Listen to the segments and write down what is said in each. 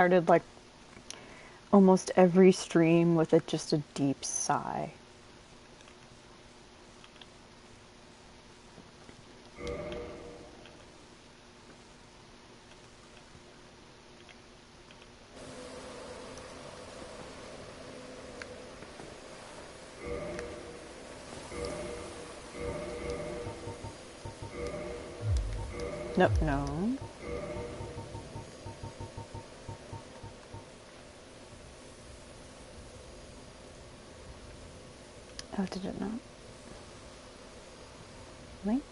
Started like almost every stream with just a deep sigh. Nope, no. Oh, did it not? Link?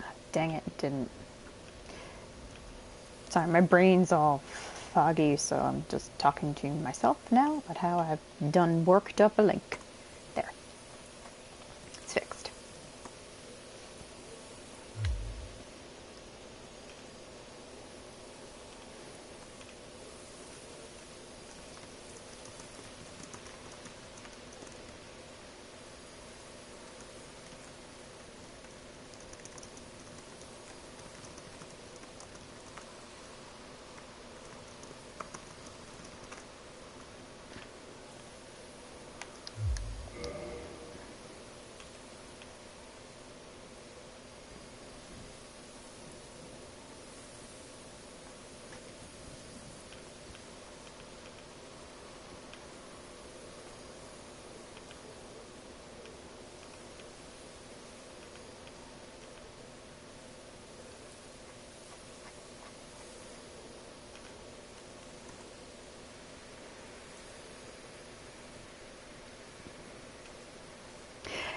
Oh, dang it, it didn't. Sorry, my brain's all foggy, so I'm just talking to myself now about how I've done worked up a link. There. It's fixed.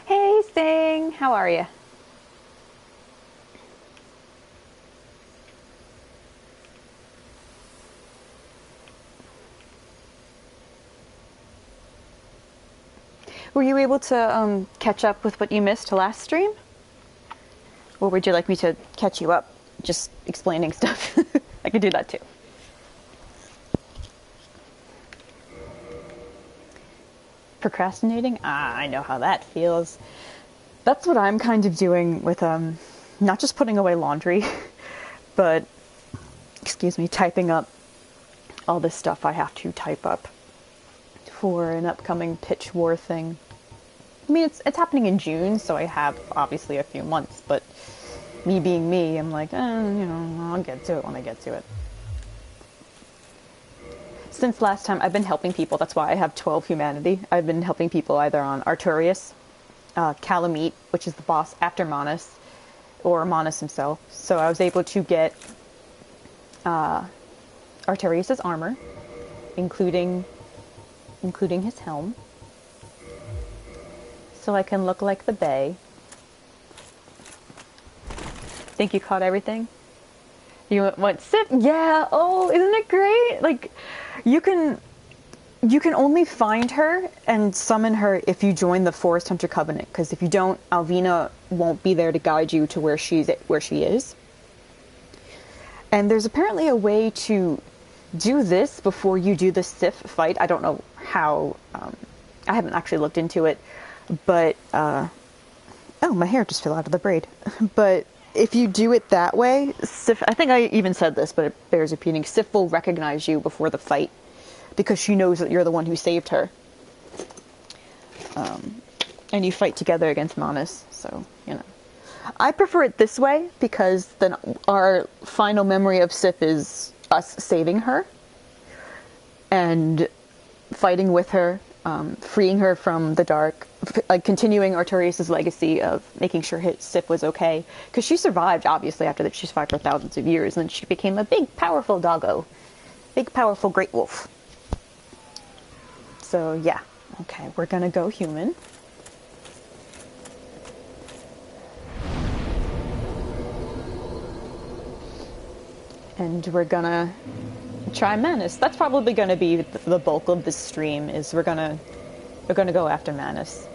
Hey, Sting! How are you? Were you able to catch up with what you missed last stream? Or would you like me to catch you up, just explaining stuff? I could do that too. Procrastinating? Ah, I know how that feels. That's what I'm kind of doing with not just putting away laundry, but, excuse me, typing up all this stuff I have to type up for an upcoming pitch war thing. I mean, it's happening in June, so I have obviously a few months, but me being me, I'm like, I'll get to it when I get to it. Since last time, I've been helping people. That's why I have 12 humanity. I've been helping people either on Arturius, Calamite, which is the boss after Manus, or Manus himself. So I was able to get Arturius's armor, including his helm, so I can look like the Bay. Think you caught everything? You went sip? Yeah. Oh, isn't it great? Like, you can only find her and summon her if you join the Forest Hunter Covenant. Because if you don't, Alvina won't be there to guide you to where she is. And there's apparently a way to do this before you do the Sif fight. I don't know how. I haven't actually looked into it, but oh, my hair just fell out of the braid. But if you do it that way, Sif, I think I even said this, but it bears repeating, Sif will recognize you before the fight because she knows that you're the one who saved her. And you fight together against Manus, so, I prefer it this way because then our final memory of Sif is us saving her and fighting with her, freeing her from the dark, continuing Arturius' legacy of making sure Sif was okay. Because she survived, obviously, after that. She survived for thousands of years, and then she became a big, powerful doggo. Big, powerful great wolf. So, yeah. Okay, we're gonna go human. And we're gonna try Manus. That's probably gonna be the bulk of this stream, is we're gonna go after Manus.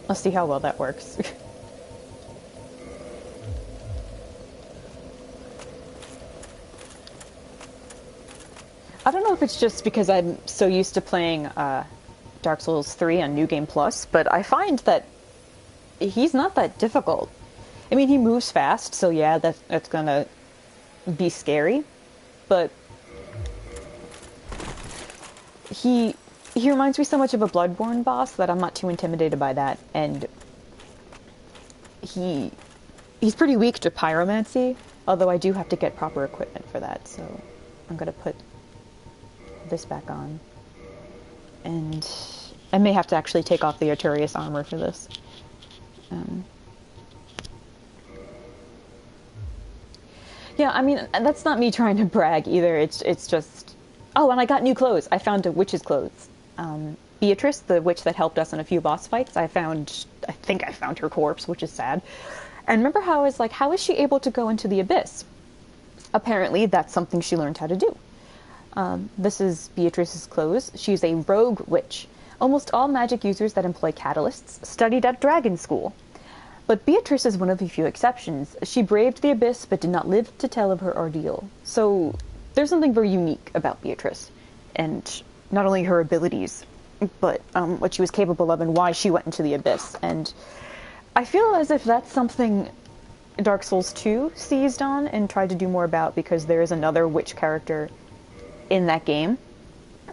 Let's see how well that works. I don't know if it's just because I'm so used to playing Dark Souls 3 on New Game Plus, but I find that he's not that difficult. I mean, he moves fast, so yeah, that's gonna be scary. But he reminds me so much of a Bloodborne boss that I'm not too intimidated by that. And he's pretty weak to pyromancy, although I do have to get proper equipment for that. So I'm gonna put this back on, and I may have to actually take off the Arturius armor for this. Yeah, I mean, that's not me trying to brag either. It's just... Oh, and I got new clothes. I found a witch's clothes. Beatrice, the witch that helped us in a few boss fights, I think I found her corpse, which is sad. And remember how I was like, how is she able to go into the abyss? Apparently, that's something she learned how to do. This is Beatrice's clothes. She's a rogue witch. Almost all magic users that employ catalysts studied at dragon school. But Beatrice is one of the few exceptions. She braved the abyss, but did not live to tell of her ordeal. So there's something very unique about Beatrice, and not only her abilities, but what she was capable of and why she went into the abyss. And I feel as if that's something Dark Souls 2 seized on and tried to do more about, because there is another witch character in that game,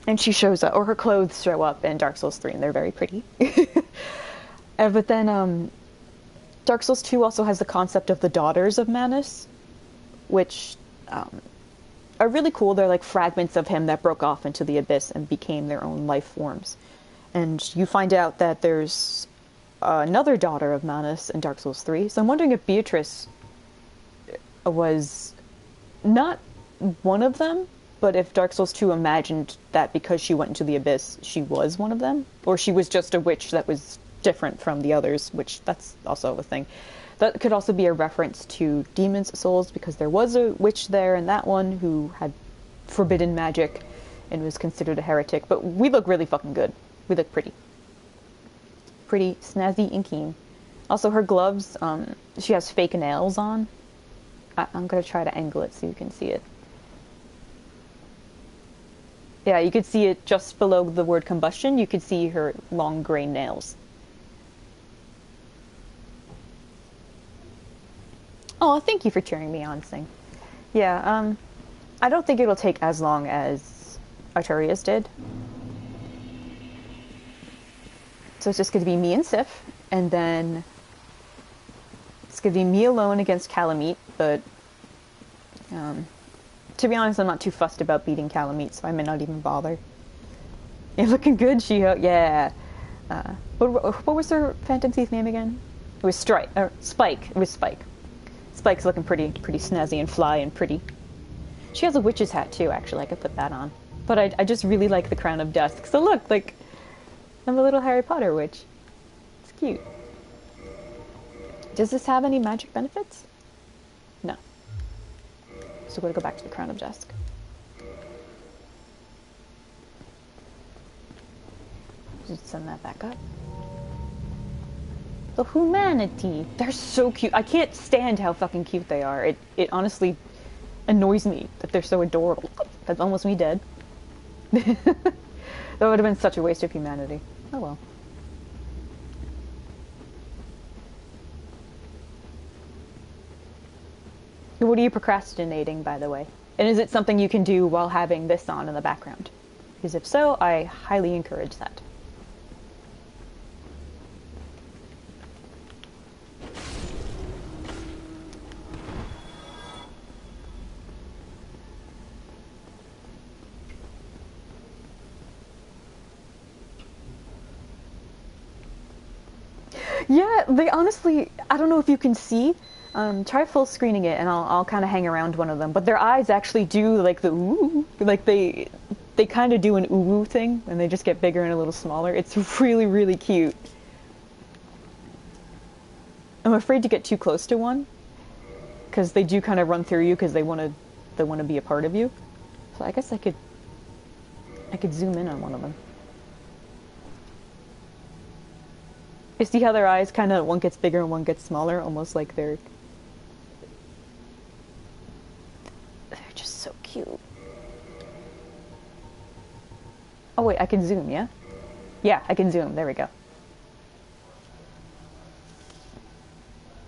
and she shows up, or her clothes show up in Dark Souls 3, and they're very pretty. But then Dark Souls 2 also has the concept of the Daughters of Manus, which are really cool. They're like fragments of him that broke off into the abyss and became their own life forms. And you find out that there's another daughter of Manus in Dark Souls 3. So I'm wondering if Beatrice was not one of them, but if Dark Souls 2 imagined that because she went into the abyss, she was one of them, or she was just a witch that was different from the others, which that's also a thing. That could also be a reference to Demon's Souls, because there was a witch there in that one who had forbidden magic and was considered a heretic. But we look really fucking good. We look pretty. Pretty snazzy and keen. Also, her gloves, she has fake nails on. I'm gonna try to angle it so you can see it. Yeah, you could see it just below the word combustion. You could see her long gray nails. Oh, thank you for cheering me on, Sing. Yeah, I don't think it'll take as long as Arturius did. So it's just going to be me and Sif, and then it's going to be me alone against Calamite, but to be honest, I'm not too fussed about beating Calamite, so I may not even bother. You're looking good, She-Ho. Yeah. What was her Phantom Thief name again? It was Spike. It was Spike. Spike's looking pretty snazzy and fly and pretty. She has a witch's hat too, actually. I could put that on. But I just really like the Crown of Dusk. So look, like, I'm a little Harry Potter witch. It's cute. Does this have any magic benefits? No. So we're gonna go back to the Crown of Dusk. Just send that back up. The humanity. They're so cute. I can't stand how fucking cute they are. It honestly annoys me that they're so adorable. That's almost me dead. That would have been such a waste of humanity. Oh well. What are you procrastinating, by the way? And is it something you can do while having this on in the background? Because if so, I highly encourage that. Yeah, they honestly, I don't know if you can see, try full screening it and I'll kind of hang around one of them, but their eyes actually do like the ooh, like they kind of do an ooh thing and they just get bigger and a little smaller. It's really, really cute. I'm afraid to get too close to one because they do kind of run through you because they want to be a part of you. So I guess I could zoom in on one of them. You see how their eyes kind of, one gets bigger and one gets smaller, almost like they're just so cute. Oh wait, I can zoom, yeah? Yeah, I can zoom, there we go.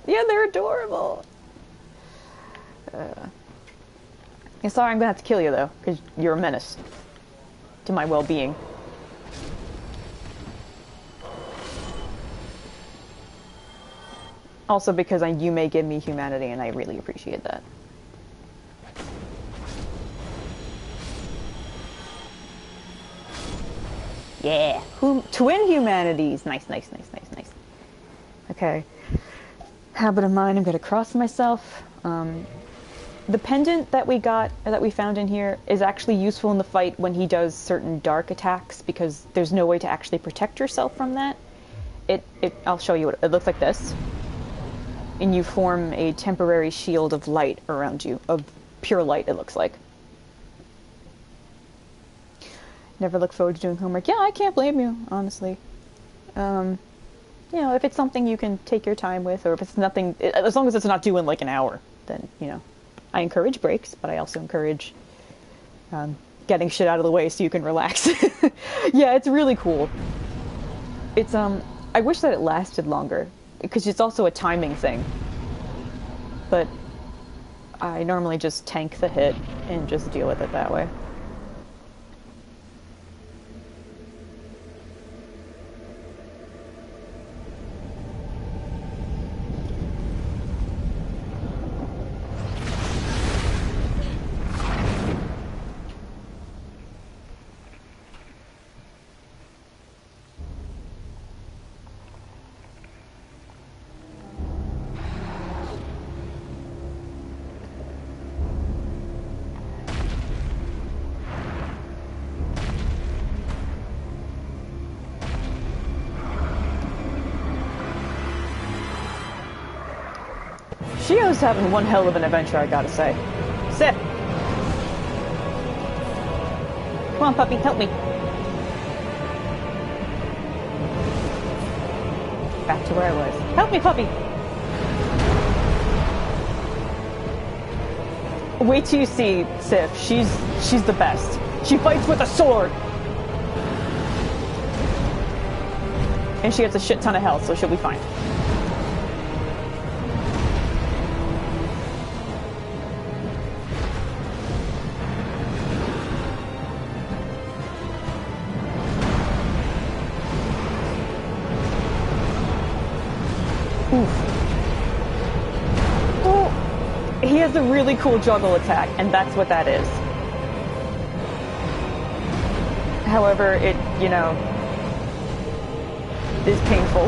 Yeah, they're adorable! adorable. Yeah, sorry, I'm gonna have to kill you though, because you're a menace to my well-being. Also because you may give me humanity, and I really appreciate that. Yeah, twin humanities. Nice, nice, nice, nice, nice. Okay. Habit of mine, I'm gonna cross myself. The pendant that we got, or that we found in here, is actually useful in the fight when he does certain dark attacks, because there's no way to actually protect yourself from that. I'll show you what it looks like. This. And you form a temporary shield of light around you, of pure light, it looks like. Never look forward to doing homework. Yeah, I can't blame you, honestly. You know, if it's something you can take your time with, or if it's nothing, as long as it's not due in like an hour, then, you know. I encourage breaks, but I also encourage getting shit out of the way so you can relax. Yeah, it's really cool. It's, I wish that it lasted longer, because it's also a timing thing. But I normally just tank the hit and just deal with it that way. Shio's having one hell of an adventure, I gotta say. Sit! Come on, puppy, help me. Back to where I was. Help me, puppy! Wait till you see Sif. She's the best. She fights with a sword! And she gets a shit ton of health, so she'll be fine. He has a really cool juggle attack, and that's what that is. However, it, you know, is painful,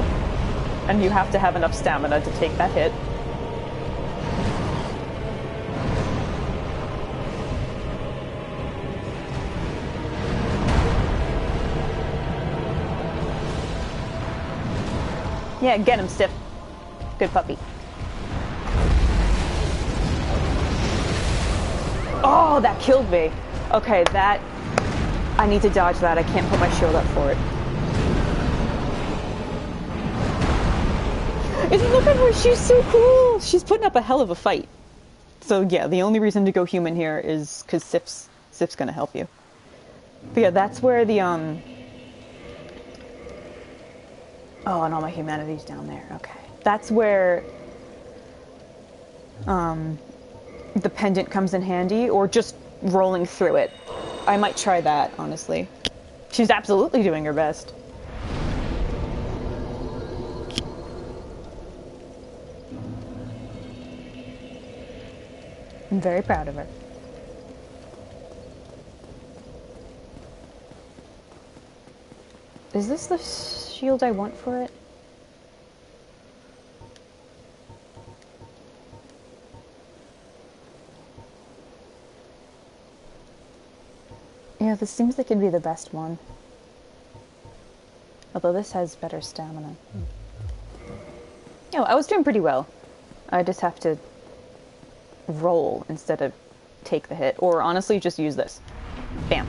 and you have to have enough stamina to take that hit. Yeah, get him, Stiff. Good puppy. Oh, that killed me. Okay, that... I need to dodge that. I can't put my shield up for it. Look at her. She's so cool. She's putting up a hell of a fight. So yeah, the only reason to go human here is because Sif's gonna help you. But yeah, that's where the, Oh, and all my humanity's down there. Okay. That's where... the pendant comes in handy, or just rolling through it. I might try that, honestly. She's absolutely doing her best. I'm very proud of her. Is this the shield I want for it? Yeah, this seems like it'd be the best one. Although this has better stamina. Yeah, I was doing pretty well. I just have to roll instead of take the hit. Or honestly, just use this. Bam.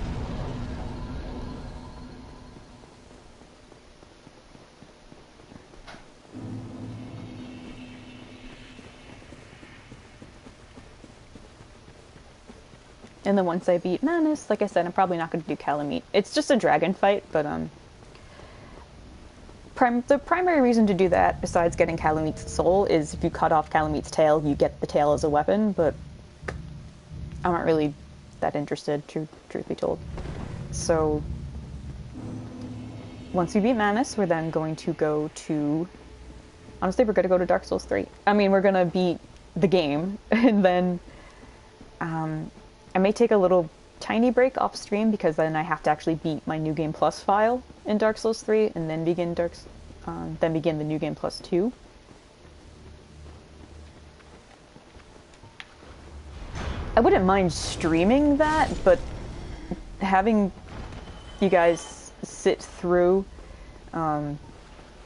And then once I beat Manus, like I said, I'm probably not going to do Calamite. It's just a dragon fight, but the primary reason to do that, besides getting Calamit's soul, is if you cut off Calamit's tail, you get the tail as a weapon, but I'm not really that interested, truth be told. So, once we beat Manus, we're then going to go to... Honestly, we're going to go to Dark Souls 3. I mean, we're going to beat the game, and then I may take a little tiny break off stream, because then I have to actually beat my New Game Plus file in Dark Souls 3, and then begin the New Game Plus 2. I wouldn't mind streaming that, but having you guys sit through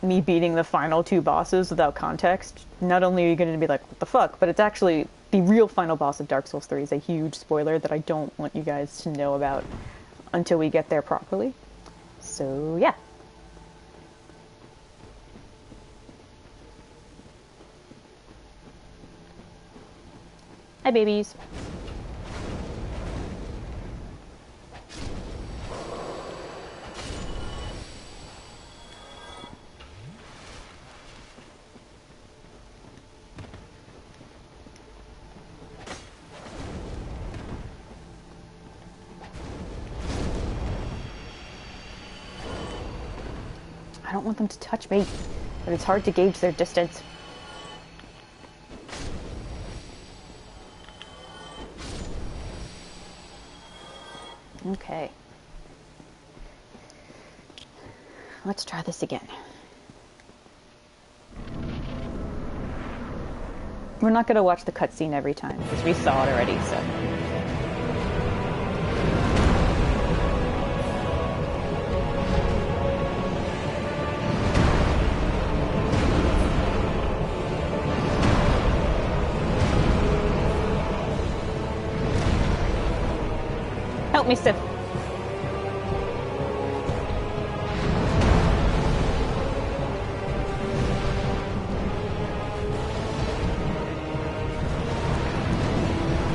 me beating the final 2 bosses without context, not only are you going to be like, what the fuck, but it's actually the real final boss of Dark Souls 3 is a huge spoiler that I don't want you guys to know about until we get there properly. So, yeah. Hi, babies. I don't want them to touch me, but it's hard to gauge their distance. Okay. Let's try this again. We're not going to watch the cutscene every time, because we saw it already, so... Help me, Sif.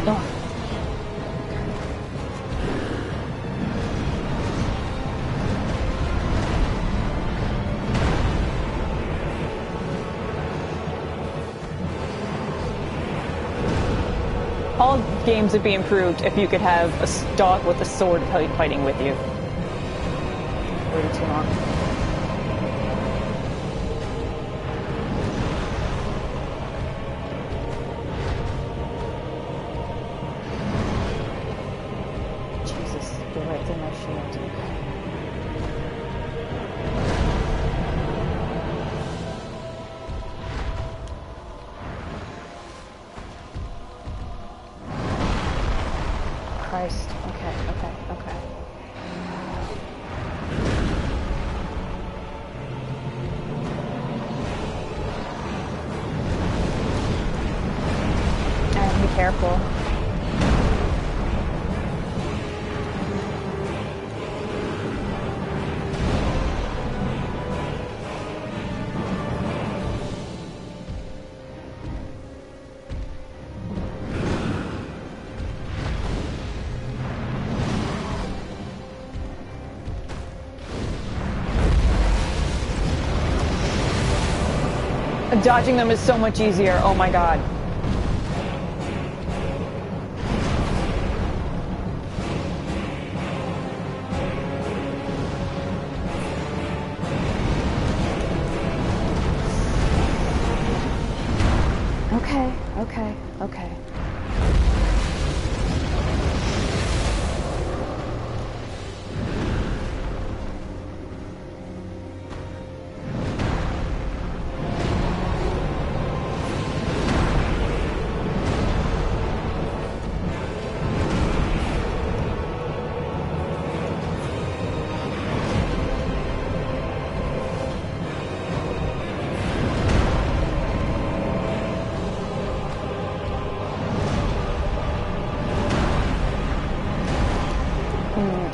Oh. All games would be improved if you could have a dog with a sword fighting with you. Waiting too long. Jesus, you're right through my shield. Christ. Okay. I have to be careful. Dodging them is so much easier. Oh my god. Okay.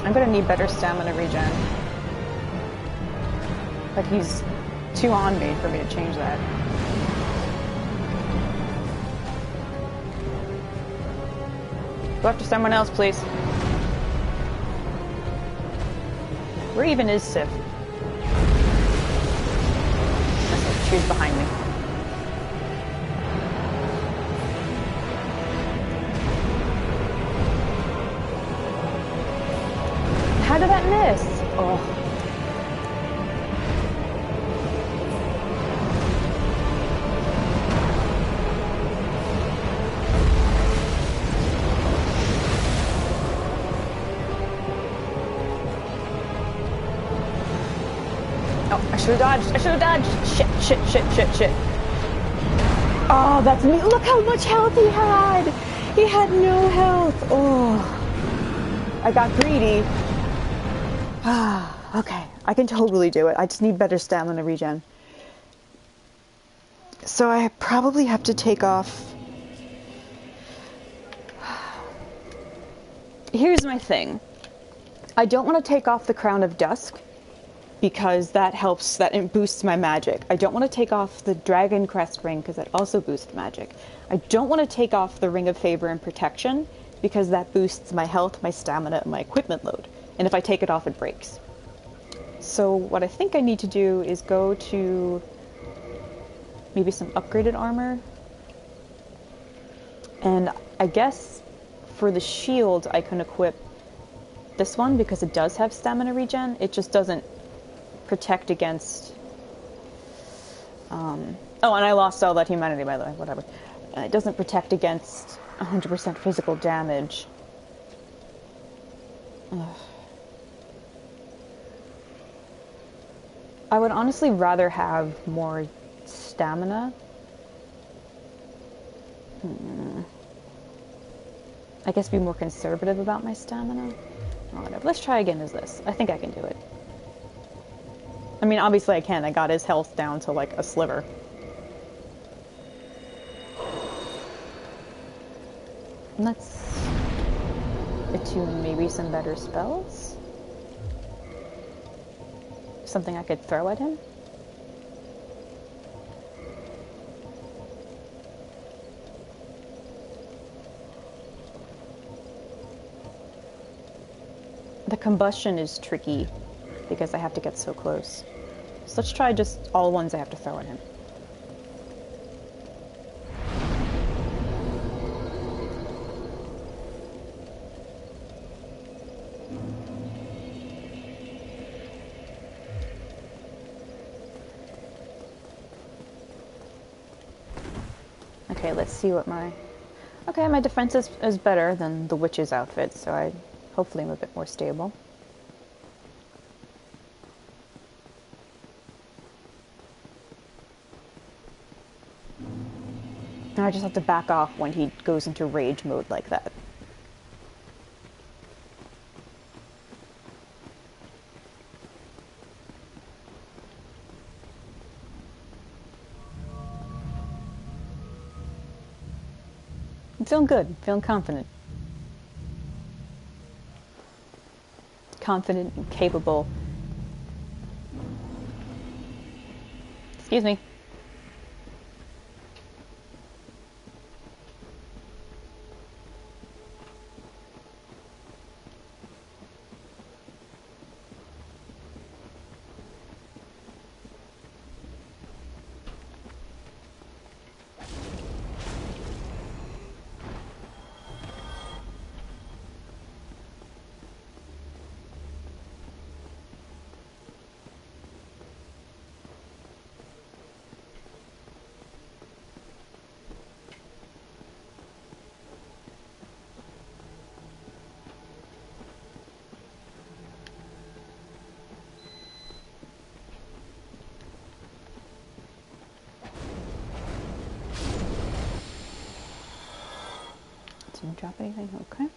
I'm gonna need better stamina regen. Like, he's too on me for me to change that. Go after someone else, please. Where even is Sif? she's behind me. How did that miss? Oh. Oh, I should have dodged. I should have dodged. Shit, shit, shit, shit, shit. Oh, that's me. Look how much health he had. He had no health. Oh, I got greedy. Ah, okay. I can totally do it. I just need better stamina regen. So I probably have to take off. Here's my thing. I don't want to take off the Crown of Dusk because that helps, that boosts my magic. I don't want to take off the Dragon Crest ring because that also boosts magic. I don't want to take off the Ring of Favor and Protection because that boosts my health, my stamina, and my equipment load. And if I take it off, it breaks. So what I think I need to do is go to maybe some upgraded armor. And I guess for the shield, I can equip this one because it does have stamina regen. It just doesn't protect against... Oh, and I lost all that humanity, by the way. Whatever. It doesn't protect against 100% physical damage. Ugh. I would honestly rather have more stamina. I guess be more conservative about my stamina. Oh, whatever. Let's try again as this. I think I can do it. I mean, obviously I can. I got his health down to like a sliver. And let's attune maybe some better spells. Something I could throw at him. The combustion is tricky because I have to get so close. So let's try just all ones I have to throw at him. Okay, let's see what my... Okay, my defense is better than the witch's outfit, so I hopefully am a bit more stable. Now I just have to back off when he goes into rage mode like that. I'm feeling good, feeling confident. Confident and capable. Excuse me. Didn't drop anything? Okay.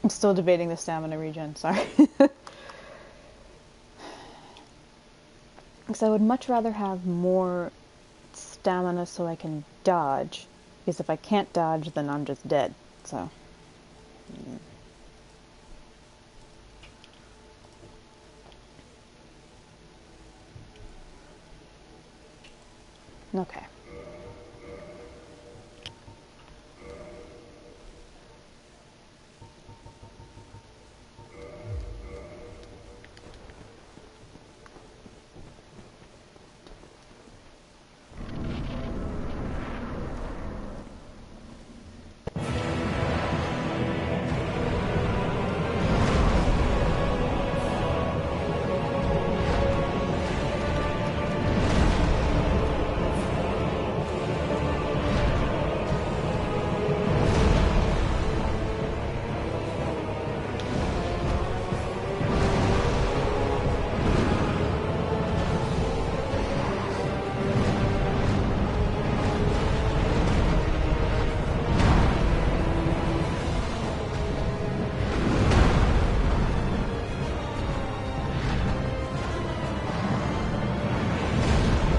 I'm still debating the stamina regen, sorry. Because I would much rather have more stamina so I can dodge. Because if I can't dodge, then I'm just dead. So. Okay.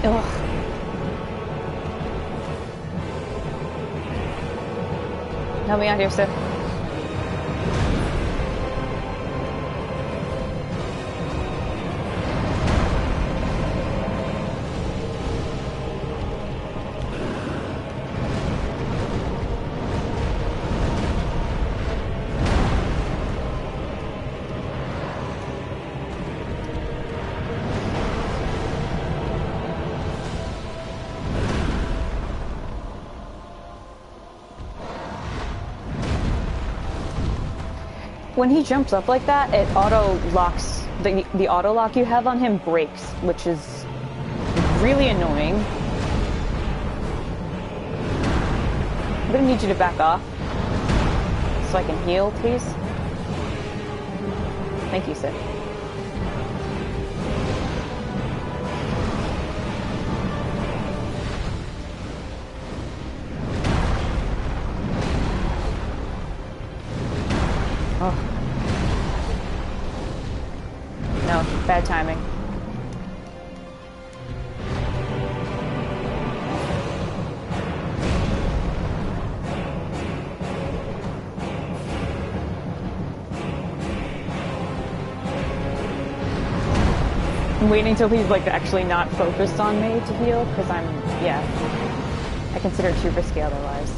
Ugh. Help me out here, Sif. When he jumps up like that, it auto locks. The auto lock you have on him breaks, which is really annoying. I'm gonna need you to back off so I can heal, please. Thank you, Sid. Oh. No, bad timing. I'm waiting until he's like actually not focused on me to heal, because I consider it too risky otherwise.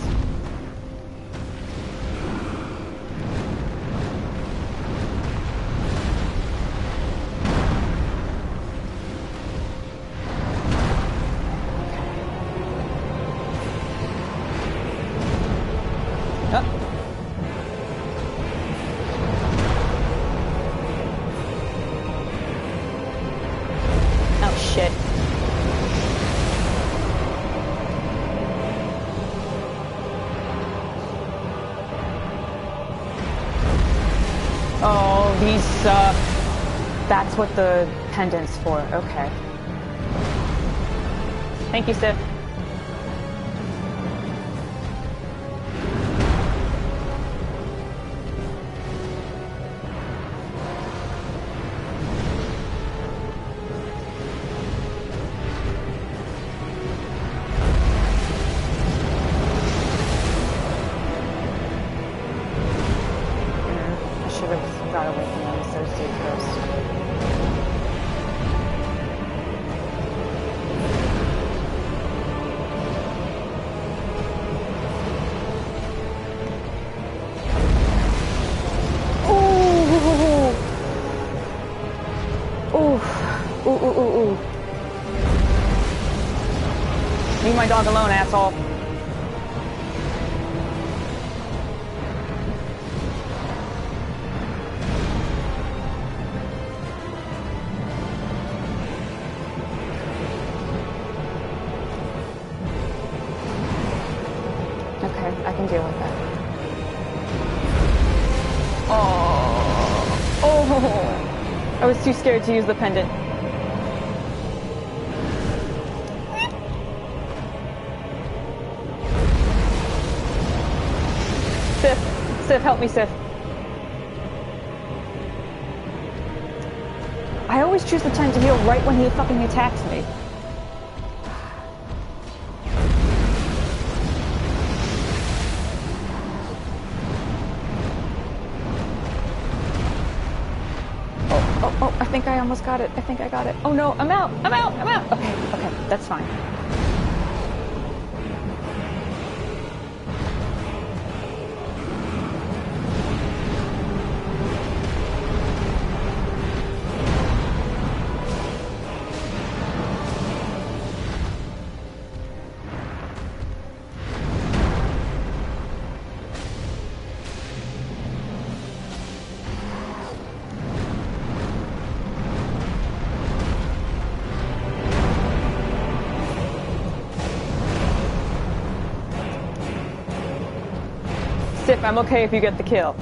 Oh, these suck. That's what the pendant's for. Okay. Thank you, Sif. Leave my dog alone, asshole. Okay, I can deal with that. Oh, I was too scared to use the pendant. Sif, help me, Sif. I always choose the time to heal right when he fucking attacks me. Oh, I think I almost got it. I think I got it. Oh no, I'm out. Okay, that's fine. Sif, I'm okay if you get the kill.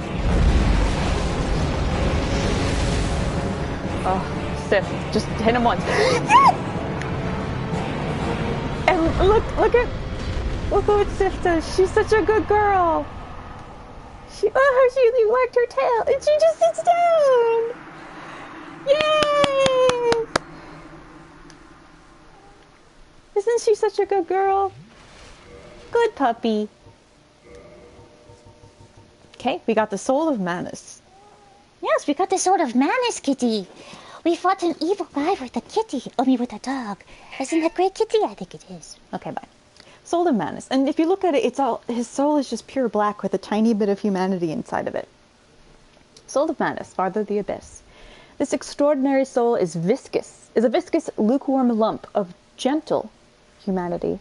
Oh, Sif, just hit him once. And look what Sif does. She's such a good girl. She wagged her tail and she just sits down. Yay! Isn't she such a good girl? Good puppy. Okay, we got the soul of Manus. Yes, we got the soul of Manus, Kitty. We fought an evil guy with a kitty, only with a dog. Isn't that great, Kitty? I think it is. Okay, bye. Soul of Manus. And if you look at it, his soul is just pure black with a tiny bit of humanity inside of it. Soul of Manus, Father of the Abyss. This extraordinary soul is a viscous, lukewarm lump of gentle humanity.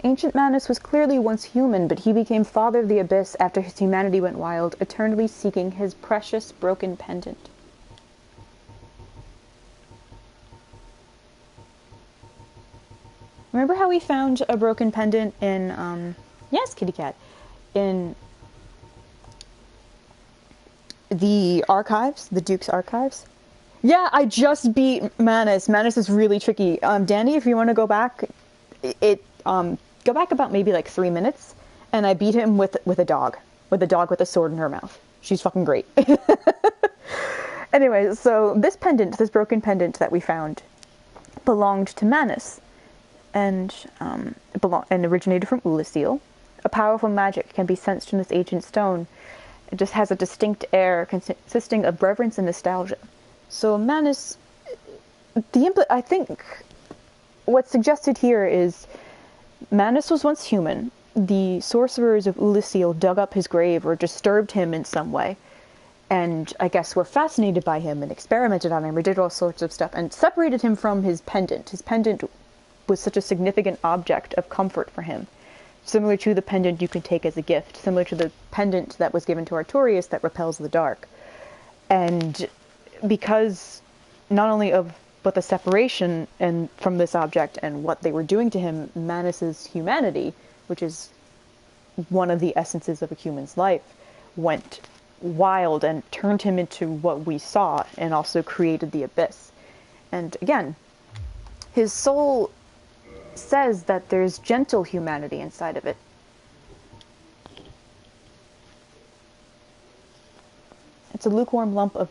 Ancient Manus was clearly once human, but he became Father of the Abyss after his humanity went wild, eternally seeking his precious broken pendant. Remember how we found a broken pendant in, yes, kitty cat, in the archives, the Duke's archives? Yeah, I just beat Manus. Manus is really tricky. Danny, if you want to go back, go back about maybe like 3 minutes, and I beat him with a dog with a sword in her mouth. She's fucking great. Anyway, so this broken pendant that we found, belonged to Manus, and originated from Ulasil. A powerful magic can be sensed in this ancient stone. It just has a distinct air consisting of reverence and nostalgia. So Manus, I think what's suggested here is Manus was once human. The sorcerers of Ulasil dug up his grave or disturbed him in some way, and I guess were fascinated by him and experimented on him or did all sorts of stuff and separated him from his pendant. His pendant was such a significant object of comfort for him, similar to the pendant you can take as a gift, similar to the pendant that was given to Artorias that repels the dark. And because not only of but the separation and from this object and what they were doing to him, Manus's humanity, which is one of the essences of a human's life, went wild and turned him into what we saw and also created the abyss. And again, his soul says that there's gentle humanity inside of it. It's a lukewarm lump of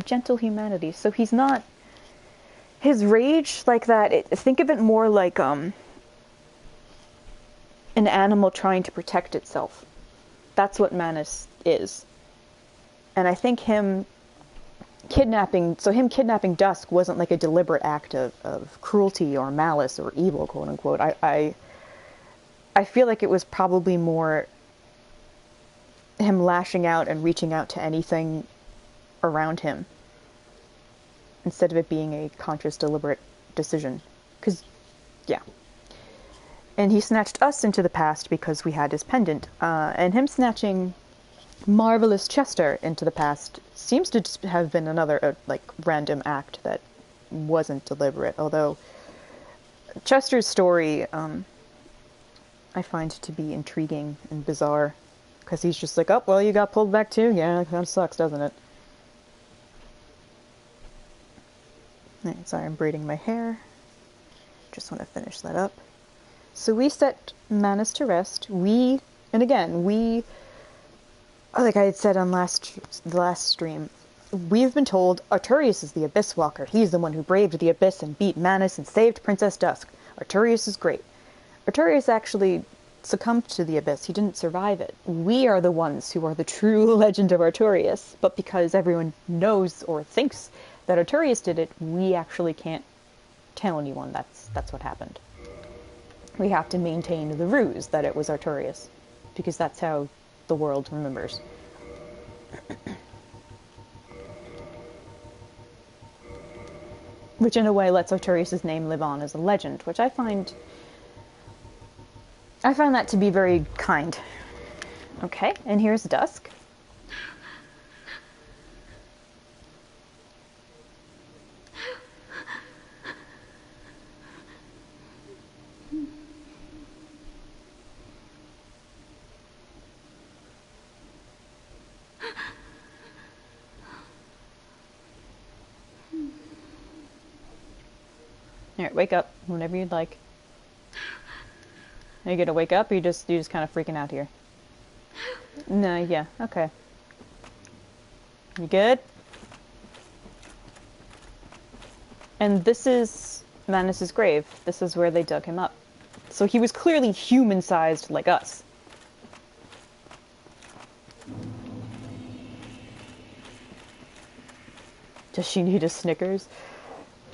gentle humanity. So he's not... His rage like that, think of it more like an animal trying to protect itself. That's what Manus is. And I think him kidnapping Dusk wasn't like a deliberate act of cruelty or malice or evil, quote unquote. I feel like it was probably more him lashing out and reaching out to anything around him, instead of it being a conscious, deliberate decision. Because, yeah. And he snatched us into the past because we had his pendant. And him snatching Marvelous Chester into the past seems to just have been another, random act that wasn't deliberate. Although, Chester's story, I find to be intriguing and bizarre. Because he's just like, oh, well, you got pulled back too? Yeah, that kind of sucks, doesn't it? Sorry, I'm braiding my hair. Just want to finish that up. So we set Manus to rest. Like I had said on the last stream, we've been told Artorias is the Abyss Walker. He's the one who braved the Abyss and beat Manus and saved Princess Dusk. Artorias is great. Artorias actually succumbed to the Abyss. He didn't survive it. We are the ones who are the true legend of Artorias, but because everyone knows or thinks that Arturius did it, we actually can't tell anyone that's what happened. We have to maintain the ruse that it was Arturius, because that's how the world remembers. Which in a way lets Arturius' name live on as a legend, which I find that to be very kind. Okay, and here's Dusk. Alright, wake up whenever you'd like. Are you gonna wake up, or you just kind of freaking out here? No, yeah, okay. You good? And this is Manus's grave. This is where they dug him up. So he was clearly human-sized like us. Does she need a Snickers?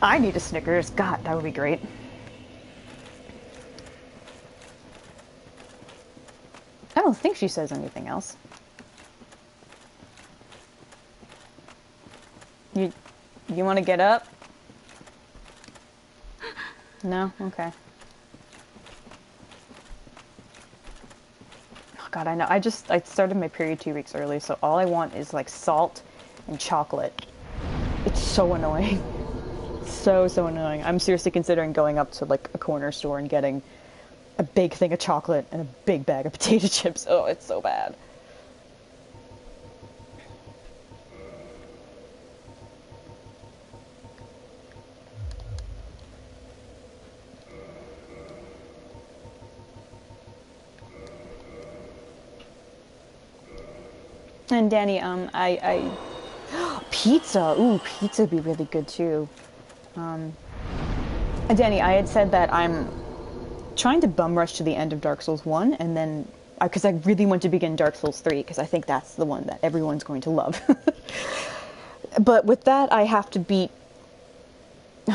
I need a Snickers. God, that would be great. I don't think she says anything else. You want to get up? No? Okay. Oh God, I know. I started my period 2 weeks early, so all I want is like salt and chocolate. It's so annoying. So annoying. I'm seriously considering going up to like a corner store and getting a big thing of chocolate and a big bag of potato chips. Oh, it's so bad. And Danny, pizza. Ooh, pizza would be really good too. And Danny, I had said that I'm trying to bum rush to the end of Dark Souls 1, and then, because I really want to begin Dark Souls 3, because I think that's the one that everyone's going to love. But with that, I have to beat,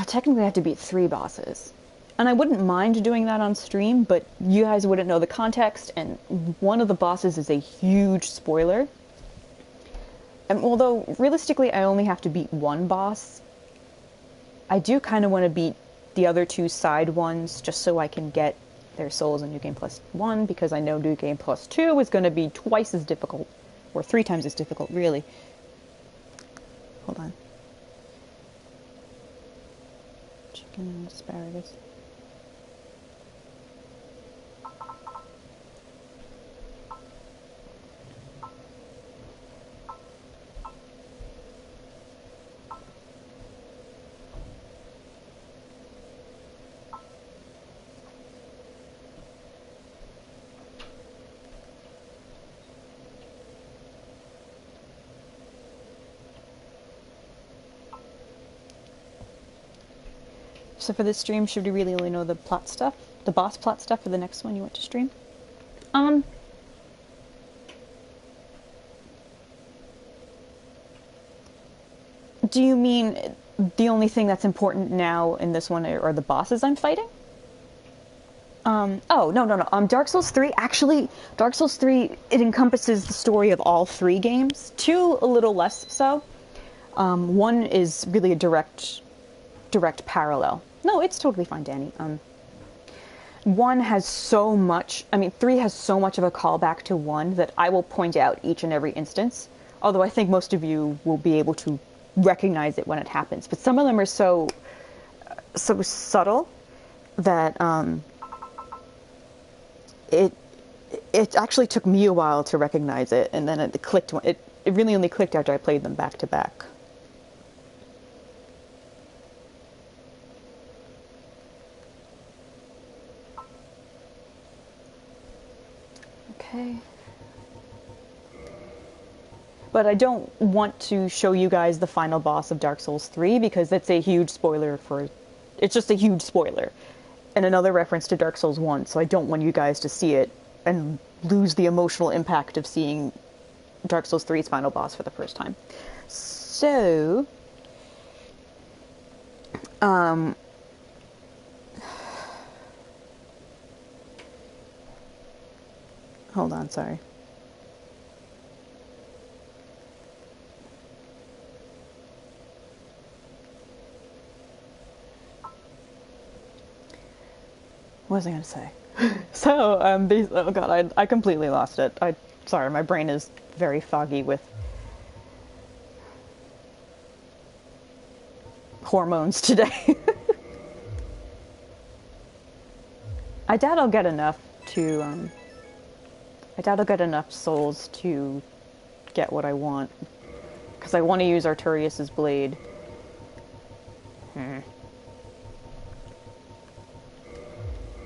technically I have to beat 3 bosses. And I wouldn't mind doing that on stream, but you guys wouldn't know the context, and one of the bosses is a huge spoiler. And although, realistically, I only have to beat 1 boss, I do kind of want to beat the other 2 side ones, just so I can get their souls in New Game Plus 1, because I know New Game Plus 2 is going to be twice as difficult, or 3 times as difficult, really. Hold on. Chicken and asparagus. So for this stream, should we really only know the plot stuff? The boss plot stuff for the next one you want to stream? Do you mean the only thing that's important now in this one are the bosses I'm fighting? Oh, no. Dark Souls 3, actually, Dark Souls 3, it encompasses the story of all 3 games. 2, a little less so. 1 is really a direct parallel. No, it's totally fine, Danny. 1 has so much, 3 has so much of a callback to 1 that I will point out each and every instance. Although I think most of you will be able to recognize it when it happens. But some of them are so subtle that it actually took me a while to recognize it, and then it clicked. It really only clicked after I played them back to back. Okay. But I don't want to show you guys the final boss of Dark Souls 3 because it's a huge spoiler for... It's just a huge spoiler. And another reference to Dark Souls 1, so I don't want you guys to see it and lose the emotional impact of seeing Dark Souls 3's final boss for the first time. So... Um, hold on, sorry. What was I going to say? So, oh god, I completely lost it. Sorry, my brain is very foggy with hormones today. I doubt I'll get enough to, I doubt I'll get enough souls to get what I want. Because I want to use Arturius's blade.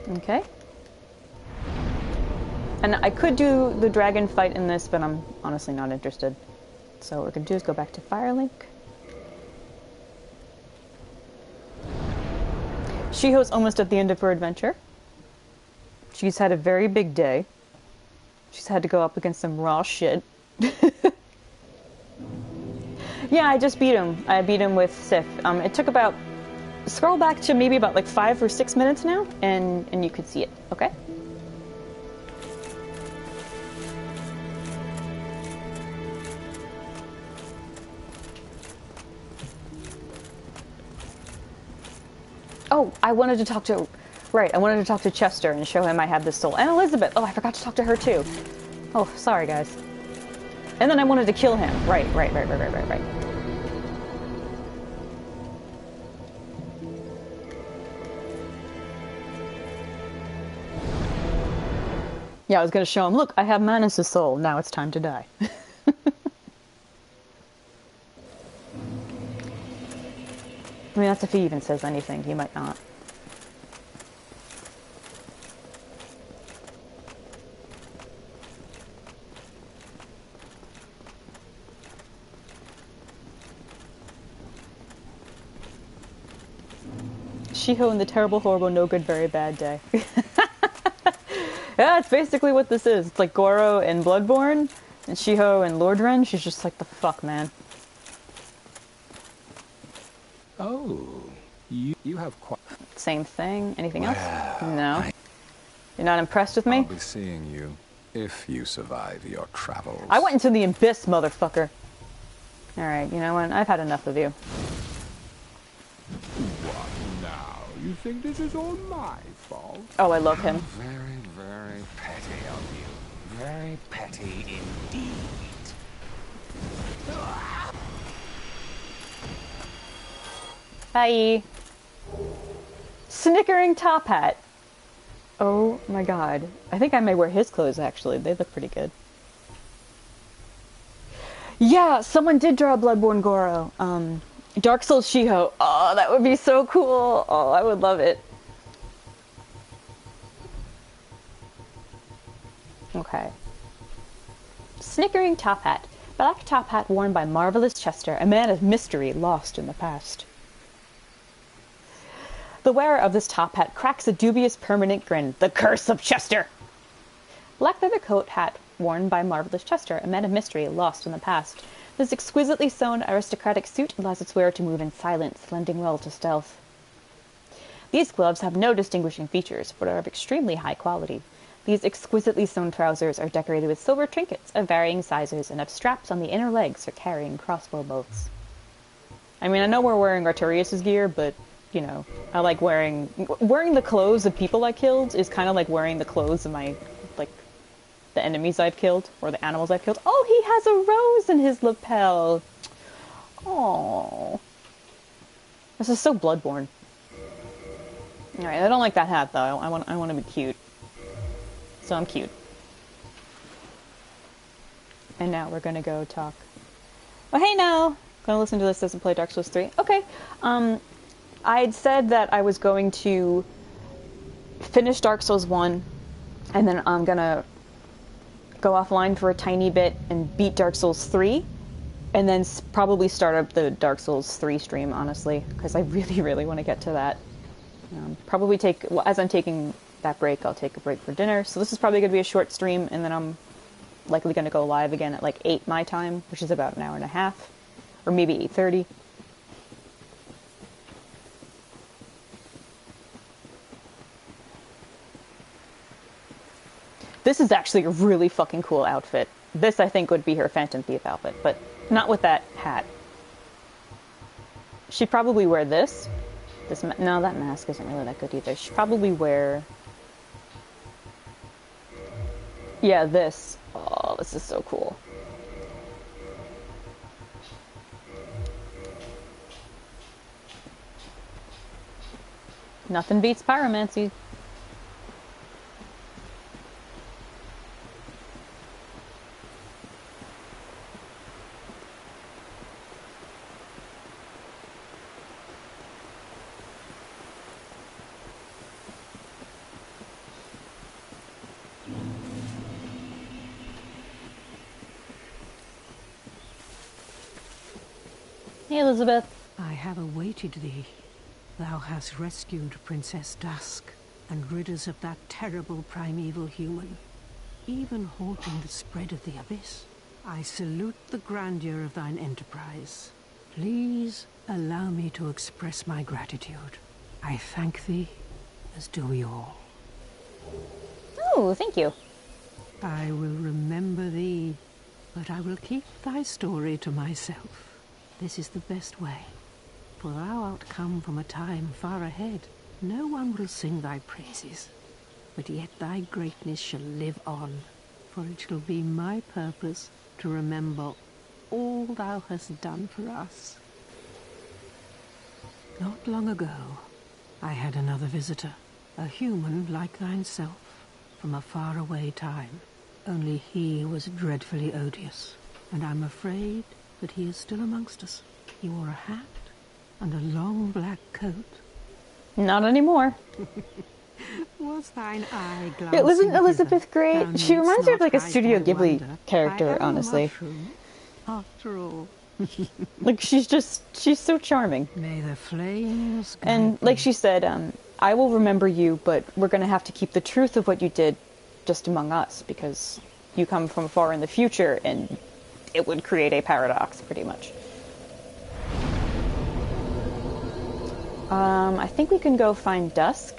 Okay. And I could do the dragon fight in this, but I'm honestly not interested. So what we're going to do is go back to Firelink. Shiho's almost at the end of her adventure. She's had a very big day. She's had to go up against some raw shit. Yeah, I just beat him. I beat him with Sif. It took about... Scroll back to maybe about like 5 or 6 minutes now, and you could see it, okay? Oh, I wanted to talk to... Right, I wanted to talk to Chester and show him I had this soul. And Elizabeth! Oh, I forgot to talk to her too. Oh, sorry guys. And then I wanted to kill him. Right. Yeah, I was going to show him, look, I have Manus' soul. Now it's time to die. I mean, that's if he even says anything. He might not. Shiho and the terrible, horrible, no good, very bad day. Yeah, it's basically what this is. It's like Goro and Bloodborne, and Shiho and Lordran. She's just like, the fuck, man. Oh, you have quite... Same thing. Anything else? No. You're not impressed with me? I'll be seeing you if you survive your travels. I went into the abyss, motherfucker. Alright, you know what? I've had enough of you. What now? You think this is all my fault? Oh, I love him. Very, very petty of you. Very petty indeed. Bye. Snickering top hat. Oh my god. I think I may wear his clothes, actually. They look pretty good. Yeah, someone did draw a Bloodborne Goro. Dark Souls Shiho. Oh, that would be so cool. Oh, I would love it. Okay. Snickering top hat. Black top hat worn by Marvelous Chester, a man of mystery lost in the past. The wearer of this top hat cracks a dubious permanent grin. The curse of Chester! Black leather coat hat worn by Marvelous Chester, a man of mystery lost in the past. This exquisitely sewn aristocratic suit allows its wearer to move in silence, lending well to stealth. These gloves have no distinguishing features, but are of extremely high quality. These exquisitely sewn trousers are decorated with silver trinkets of varying sizes and have straps on the inner legs for carrying crossbow bolts. I mean, I know we're wearing Arturius' gear, but, you know, I like wearing the clothes of people I killed is kind of like wearing the clothes of my, like, the enemies I've killed, or the animals I've killed. Oh, he has a rose in his lapel. Oh, this is so Bloodborne. Alright, I don't like that hat, though. I want to be cute. So I'm cute. And now we're gonna go talk. Oh, hey now! Gonna listen to this as I play Dark Souls 3. Okay. I'd said that I was going to finish Dark Souls 1, and then I'm gonna go offline for a tiny bit and beat Dark Souls 3, and then probably start up the Dark Souls 3 stream, honestly, because I really, really want to get to that. Probably take, well, as I'm taking that break, I'll take a break for dinner. So this is probably going to be a short stream, and then I'm likely going to go live again at like 8 my time, which is about an hour and a half, or maybe 8:30. This is actually a really fucking cool outfit. This, I think, would be her Phantom Thief outfit, but not with that hat. She'd probably wear this. No, that mask isn't really that good either. She'd probably wear... Yeah, this. Oh, this is so cool. Nothing beats pyromancy. Hey, Elizabeth. I have awaited thee. Thou hast rescued Princess Dusk and rid us of that terrible primeval human, even halting the spread of the abyss. I salute the grandeur of thine enterprise. Please allow me to express my gratitude. I thank thee, as do we all. Oh, thank you. I will remember thee, but I will keep thy story to myself. This is the best way, for thou art come from a time far ahead. No one will sing thy praises, but yet thy greatness shall live on, for it shall be my purpose to remember all thou hast done for us. Not long ago, I had another visitor, a human like thyself, from a faraway time. Only he was dreadfully odious, and I'm afraid that he is still amongst us. He wore a hat and a long black coat. Not anymore. Was thine eye It wasn't glancing Elizabeth hither? Grey. Thou She needst reminds me of not like a hide Studio thy Ghibli wonder. character, I am a honestly. mushroom, after all. Like she's so charming. May the flames And guide like thee. she said, I will remember you, but we're gonna have to keep the truth of what you did just among us, because you come from far in the future, and it would create a paradox, pretty much. I think we can go find Dusk.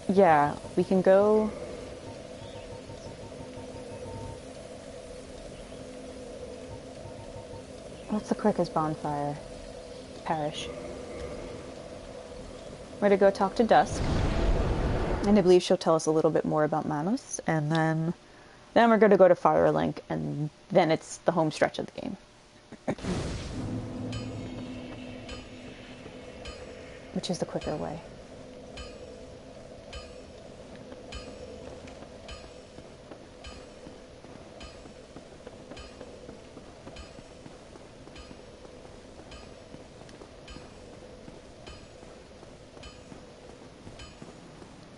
Yeah, we can go... What's the quickest bonfire? Parish. We're to go talk to Dusk. And I believe she'll tell us a little bit more about Manus. And then we're going to go to Firelink, and then it's the home stretch of the game. Which is the quicker way.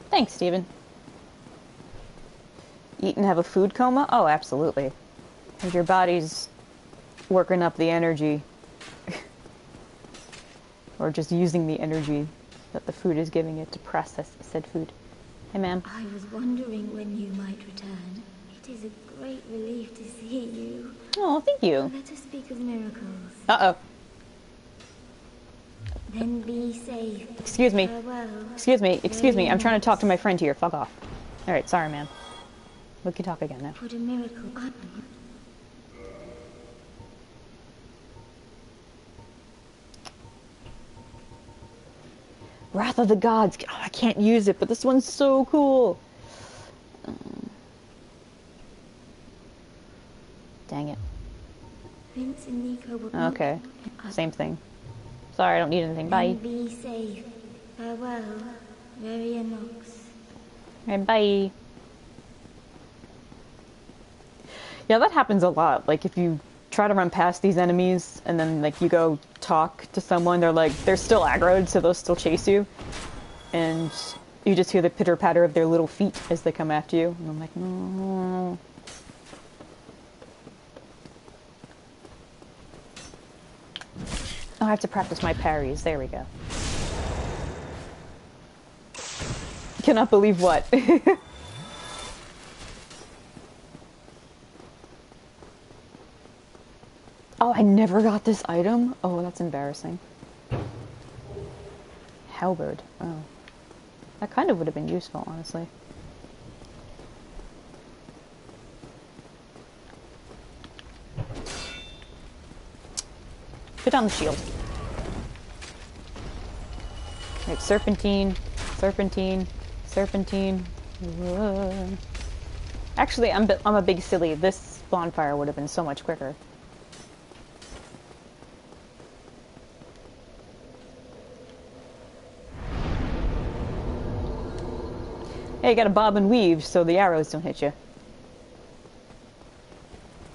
Thanks, Steven. Eat and have a food coma? Oh, absolutely. Because your body's working up the energy. Or just using the energy that the food is giving it to process said food. Hey, ma'am. I was wondering when you might return. It is a great relief to see you. Oh, thank you. Let us speak of miracles. Uh-oh. Then be safe. Excuse me. Farewell. Excuse me. Excuse me. I'm trying to talk to my friend here. Fuck off. Alright, sorry, man. We can talk again now. Put a miracle on you. Wrath of the Gods. Oh, I can't use it, but this one's so cool. Dang it. Vince and Nico will Okay. Same thing. Sorry, I don't need anything. Bye. Then be safe. Farewell, Nox. Alright, bye. Yeah, that happens a lot. Like, if you try to run past these enemies, and then, like, you go talk to someone, they're still aggroed, so they'll still chase you. And you just hear the pitter-patter of their little feet as they come after you. And I'm like, no. Oh, I have to practice my parries. There we go. Cannot believe what? Oh, I never got this item? Oh, that's embarrassing. Halberd. Oh. That kind of would have been useful, honestly. Put down the shield. Right, serpentine, serpentine, serpentine. Whoa. Actually, I'm a big silly. This bonfire would have been so much quicker. Hey, you gotta bob and weave so the arrows don't hit you.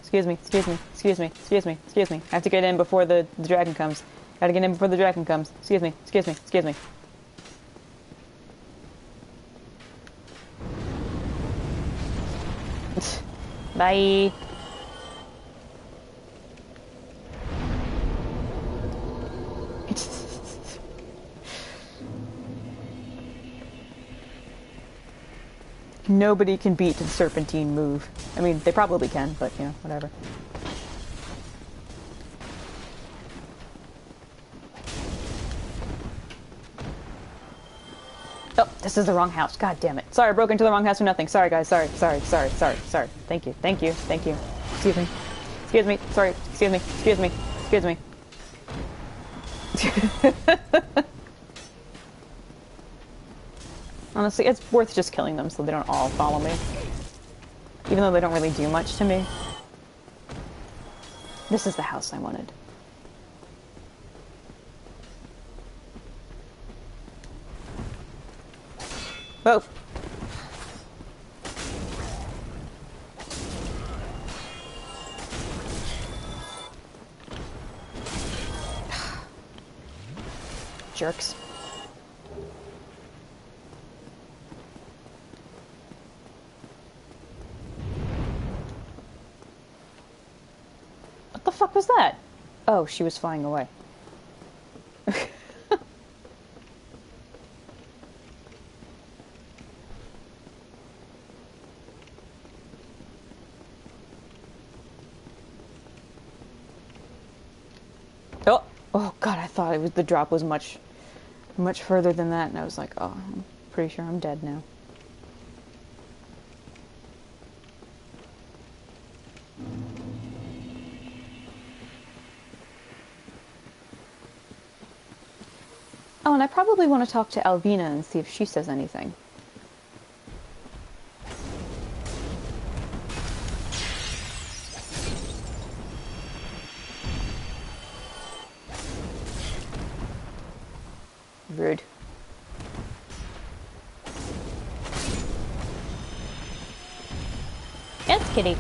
Excuse me, excuse me, excuse me, excuse me, excuse me. I have to get in before the dragon comes. Gotta get in before the dragon comes. Excuse me, excuse me, excuse me. Bye. Nobody can beat the serpentine move. I mean, they probably can, but, you know, whatever. Oh, this is the wrong house. God damn it. Sorry, I broke into the wrong house for nothing. Sorry, guys. Sorry, sorry, sorry, sorry, sorry. Thank you, thank you, thank you. Excuse me. Excuse me. Sorry. Excuse me. Excuse me. Excuse me. Honestly, it's worth just killing them so they don't all follow me. Even though they don't really do much to me. This is the house I wanted. Whoa. Jerks. What the fuck was that? Oh, she was flying away. Oh, oh god, I thought it was the drop was much further than that, and I was like, oh, I'm pretty sure I'm dead now. Oh, and I probably want to talk to Alvina and see if she says anything. Rude. Yes, kitty.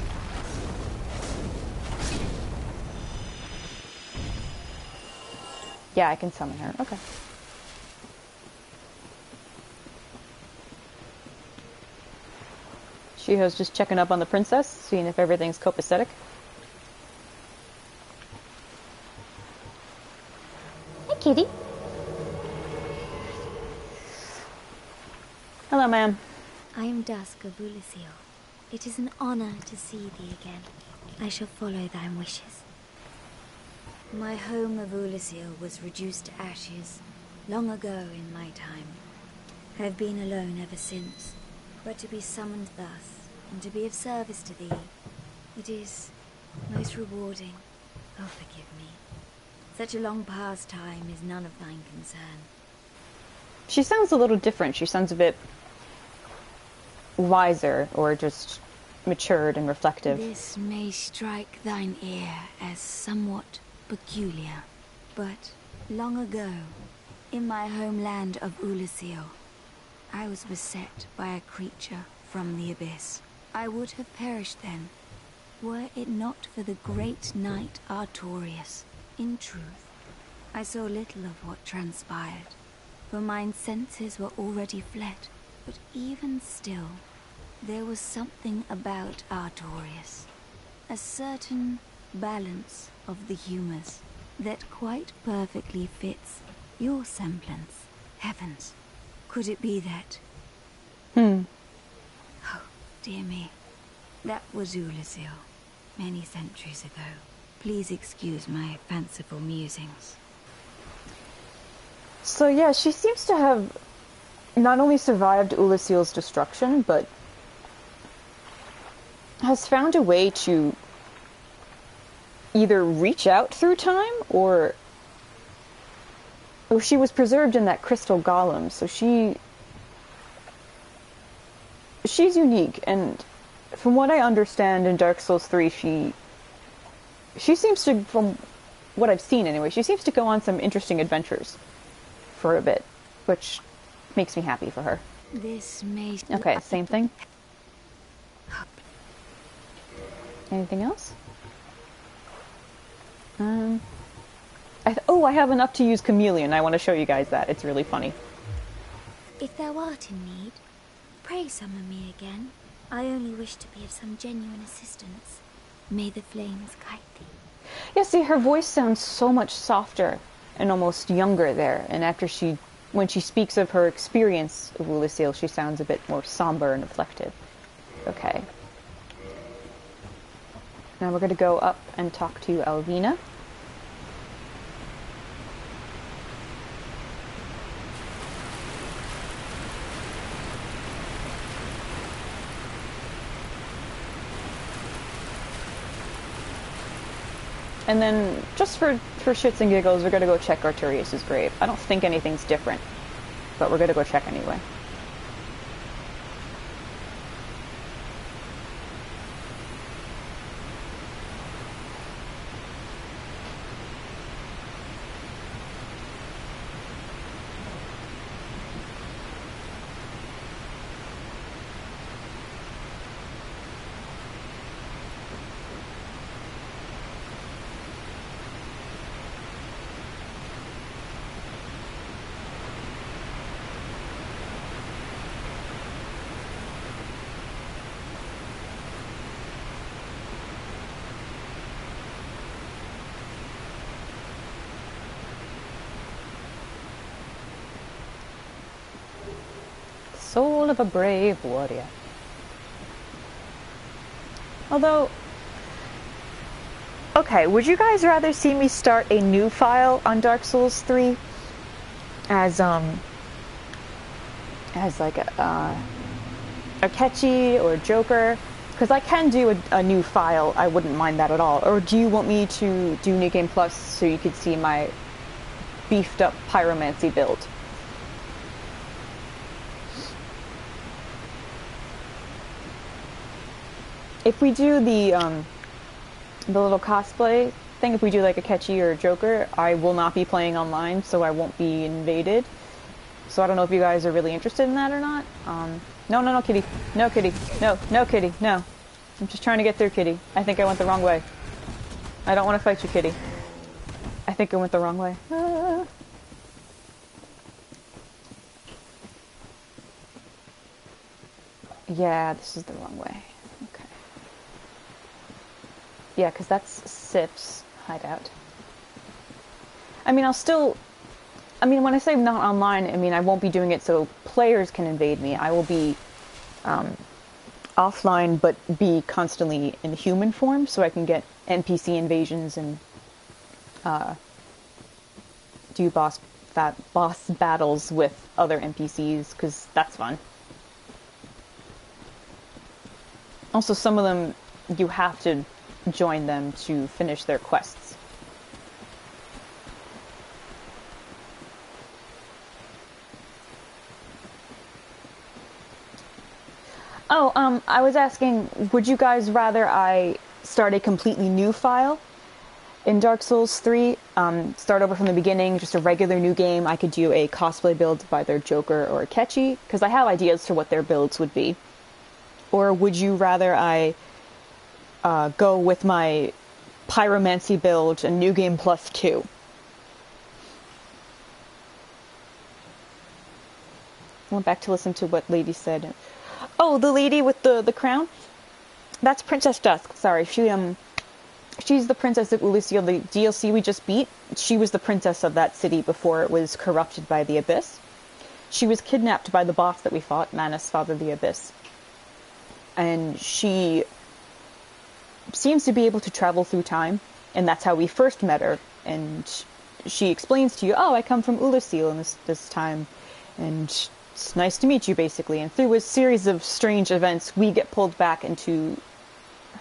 Yeah, I can summon her. Okay. Shiho's just checking up on the princess, seeing if everything's copacetic. Hi, kitty. Hello, ma'am. I am Dusk of Ulisil. It is an honor to see thee again. I shall follow thy wishes. My home of Ulisil was reduced to ashes long ago in my time. I have been alone ever since, but to be summoned thus, and to be of service to thee, it is most rewarding. Oh, forgive me. Such a long past time is none of thine concern. She sounds a little different. She sounds a bit wiser, or just matured and reflective. This may strike thine ear as somewhat peculiar, but long ago, in my homeland of Ulisil, I was beset by a creature from the abyss. I would have perished then, were it not for the great knight Artorius. In truth, I saw little of what transpired, for mine senses were already fled. But even still, there was something about Artorius, a certain balance of the humors that quite perfectly fits your semblance. Heavens, could it be that? Oh, dear me. That was Ulisil, many centuries ago. Please excuse my fanciful musings. So yeah, she seems to have not only survived Ulisil's destruction, but has found a way to either reach out through time, or she was preserved in that crystal golem, so she's unique, and from what I understand in Dark Souls 3, she seems to, from what I've seen anyway, she seems to go on some interesting adventures for a bit, which makes me happy for her. This may... Okay, same thing. Anything else? I have enough to use Chameleon. I want to show you guys that. It's really funny. If thou art in need, pray summon me again. I only wish to be of some genuine assistance. May the flames guide thee. Yeah, see, her voice sounds so much softer and almost younger there. And when she speaks of her experience of Ulusil, she sounds a bit more somber and reflective. Okay. Now we're going to go up and talk to Alvina. And then, just for shits and giggles, we're going to go check Arturius' grave. I don't think anything's different, but we're going to go check anyway. Soul of a brave warrior. Although, okay, would you guys rather see me start a new file on Dark Souls 3 as like a Akechi or Joker? Because I can do a new file. I wouldn't mind that at all. Or do you want me to do New Game Plus so you could see my beefed up pyromancy build? If we do the little cosplay thing, if we do like a Akechi or a Joker, I will not be playing online, so I won't be invaded. So I don't know if you guys are really interested in that or not. No, kitty. No, kitty. No, kitty. No. I'm just trying to get through, kitty. I think I went the wrong way. I don't want to fight you, kitty. I think I went the wrong way. Ah. Yeah, this is the wrong way. Okay. Yeah, because that's Sip's hideout. I mean, when I say not online, I mean I won't be doing it so players can invade me. I will be offline, but be constantly in human form, so I can get NPC invasions and do boss battles with other NPCs, because that's fun. Also, some of them, you have to join them to finish their quests. Oh, I was asking, would you guys rather I start a completely new file in Dark Souls 3? Start over from the beginning, just a regular new game. I could do a cosplay build of either Joker or Akechi, because I have ideas for what their builds would be. Or would you rather I go with my pyromancy build and New Game Plus 2? I went back to listen to what Lady said. Oh, the lady with the crown? That's Princess Dusk. Sorry, she's the princess of Ulusil, the DLC we just beat. She was the princess of that city before it was corrupted by the Abyss. She was kidnapped by the boss that we fought, Manus, Father of the Abyss. And she seems to be able to travel through time, and that's how we first met her. And she explains to you, oh, I come from Ulusil in this time, and it's nice to meet you, basically. And through a series of strange events, we get pulled back into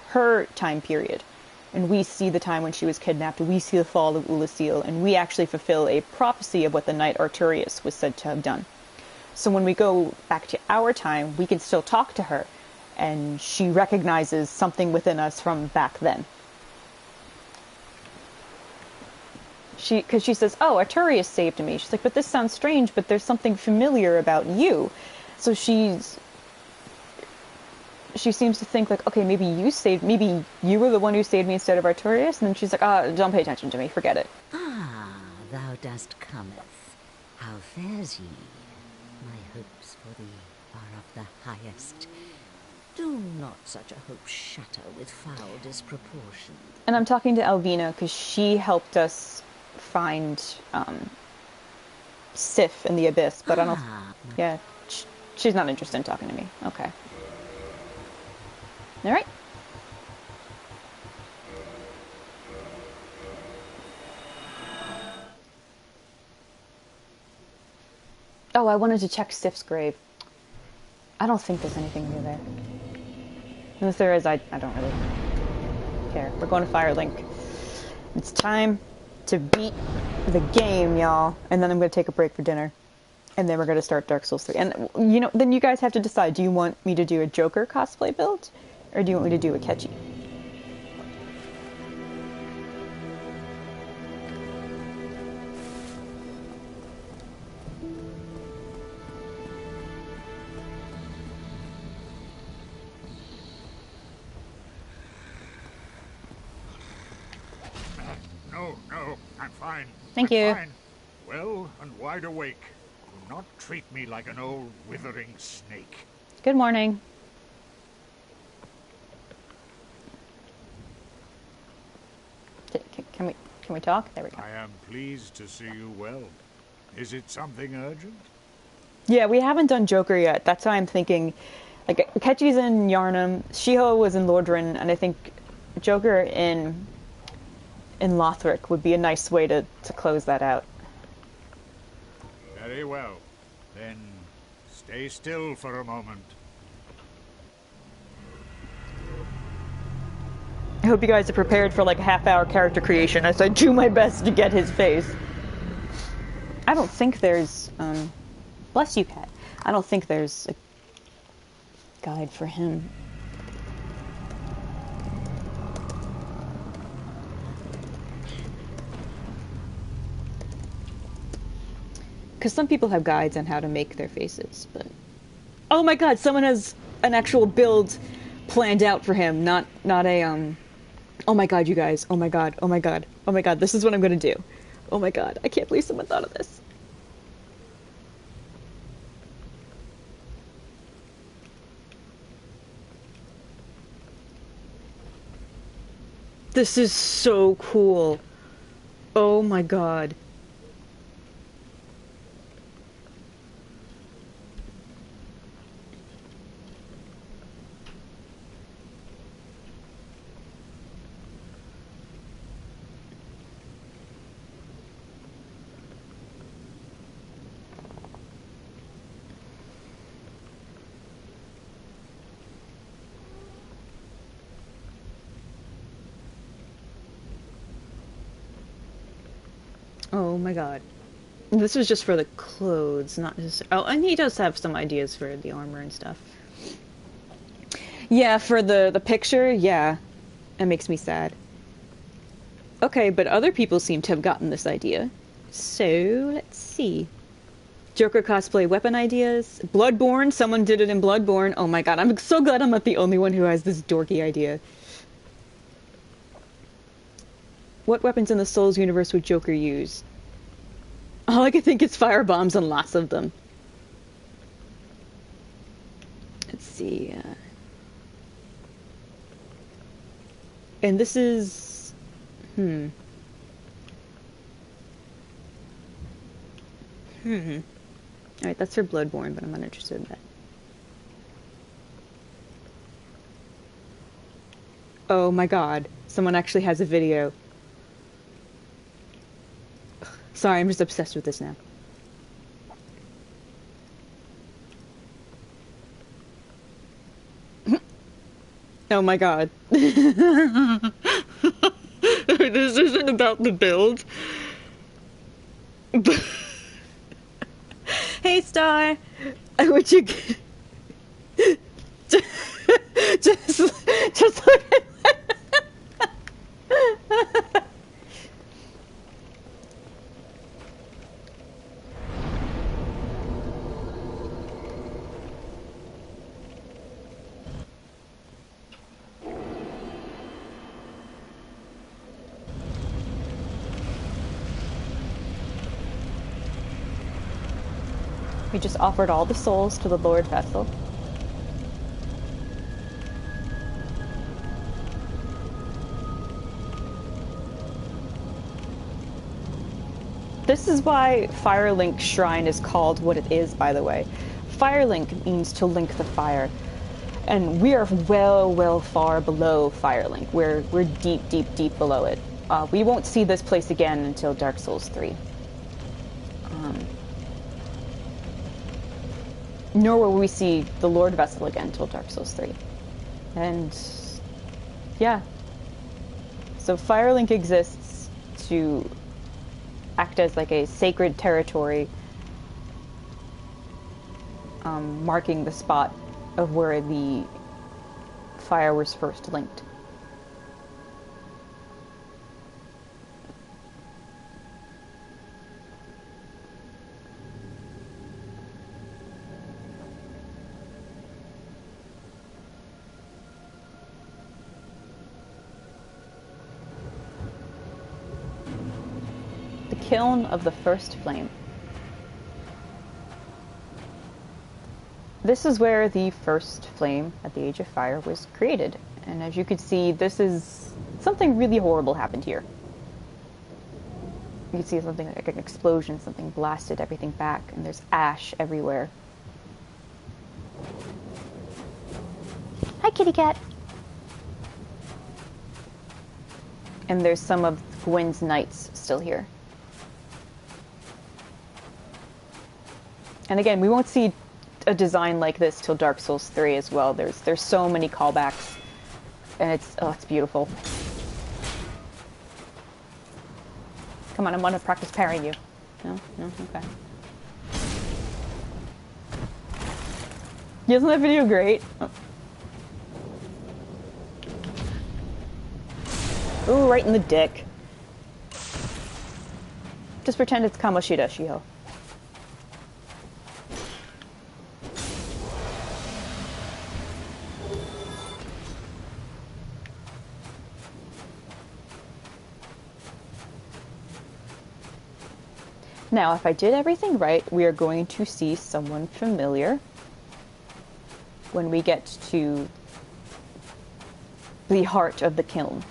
her time period. and we see the time when she was kidnapped, we see the fall of Ulasil, and we actually fulfill a prophecy of what the knight Arturius was said to have done. So when we go back to our time, we can still talk to her, and she recognizes something within us from back then. Because she says, oh, Arturius saved me. She's like, but this sounds strange, but there's something familiar about you. So she seems to think like, okay, maybe you were the one who saved me instead of Arturius. And then she's like, don't pay attention to me, forget it. Ah, thou dost cometh. How fares ye? My hopes for thee are of the highest. Do not such a hope shatter with foul disproportion. And I'm talking to Alvina because she helped us find Sif in the Abyss, but I don't... Yeah, she's not interested in talking to me. Okay. Alright. Oh, I wanted to check Sif's grave. I don't think there's anything near there. And if there is, I don't really care. We're going to Firelink. It's time to beat the game, y'all. And then I'm going to take a break for dinner. And then we're going to start Dark Souls 3. And, you know, then you guys have to decide, do you want me to do a Joker cosplay build? Or do you want me to do a Catchy? No, I'm fine. Thank I'm you. Fine. Well and wide awake. Do not treat me like an old withering snake. Good morning. Can we talk? There we go. I am pleased to see you well. Is it something urgent? Yeah, we haven't done Joker yet. That's why I'm thinking, like, Ketchy's in Yarnum, Shiho was in Lordran, and I think Joker in Lothric would be a nice way to close that out. Very well. Then stay still for a moment. I hope you guys are prepared for like a half-hour character creation as I do my best to get his face. I don't think there's, bless you, Cat. I don't think there's a guide for him. Because some people have guides on how to make their faces, but... Oh my god, someone has an actual build planned out for him, not a, Oh my god, you guys. Oh my god, oh my god, oh my god, this is what I'm gonna do. Oh my god, I can't believe someone thought of this. This is so cool. Oh my god. Oh my god. This was just for the clothes, not just... Oh, and he does have some ideas for the armor and stuff. Yeah, for the picture, yeah. That makes me sad. Okay, but other people seem to have gotten this idea. So, let's see. Joker cosplay weapon ideas. Bloodborne, someone did it in Bloodborne. Oh my god, I'm so glad I'm not the only one who has this dorky idea. What weapons in the Souls universe would Joker use? All I can think is fire bombs and lots of them. Let's see. And this is... Alright, that's for Bloodborne, but I'm not interested in that. Oh my god. Someone actually has a video. Sorry, I'm just obsessed with this now. Oh my god. sorry, this isn't about the build. Hey, Star. Would you just look at We just offered all the souls to the Lord Vessel. This is why Firelink Shrine is called what it is, by the way. Firelink means to link the fire. And we are well far below Firelink. We're deep below it. We won't see this place again until Dark Souls 3. Nor will we see the Lord Vessel again until Dark Souls 3. And yeah. So Firelink exists to act as like a sacred territory, marking the spot of where the fire was first linked. The kiln of the first flame. This is where the first flame at the Age of Fire was created. And as you can see, this is something really horrible happened here. You can see something like an explosion, something blasted everything back, and there's ash everywhere. Hi, kitty cat. And there's some of Gwyn's knights still here. And again, we won't see a design like this till Dark Souls 3 as well. There's so many callbacks, and it's beautiful. Come on, I want to practice parrying you. No, okay. Isn't that video great? Ooh, right in the dick. Just pretend it's Kamoshida, Shiho. Now, if I did everything right, we are going to see someone familiar when we get to the heart of the kiln.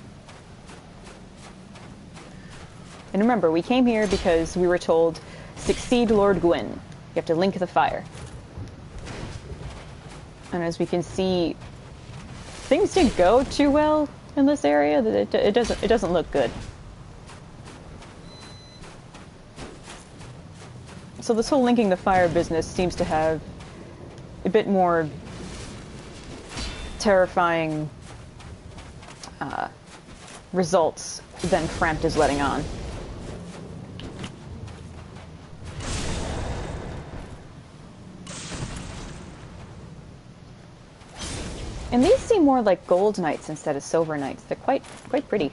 And remember, we came here because we were told, succeed Lord Gwyn. You have to link the fire. And as we can see, things didn't go too well in this area. It doesn't look good. So this whole linking the fire business seems to have a bit more terrifying results than Frampt is letting on. And these seem more like gold knights instead of silver knights. They're quite pretty.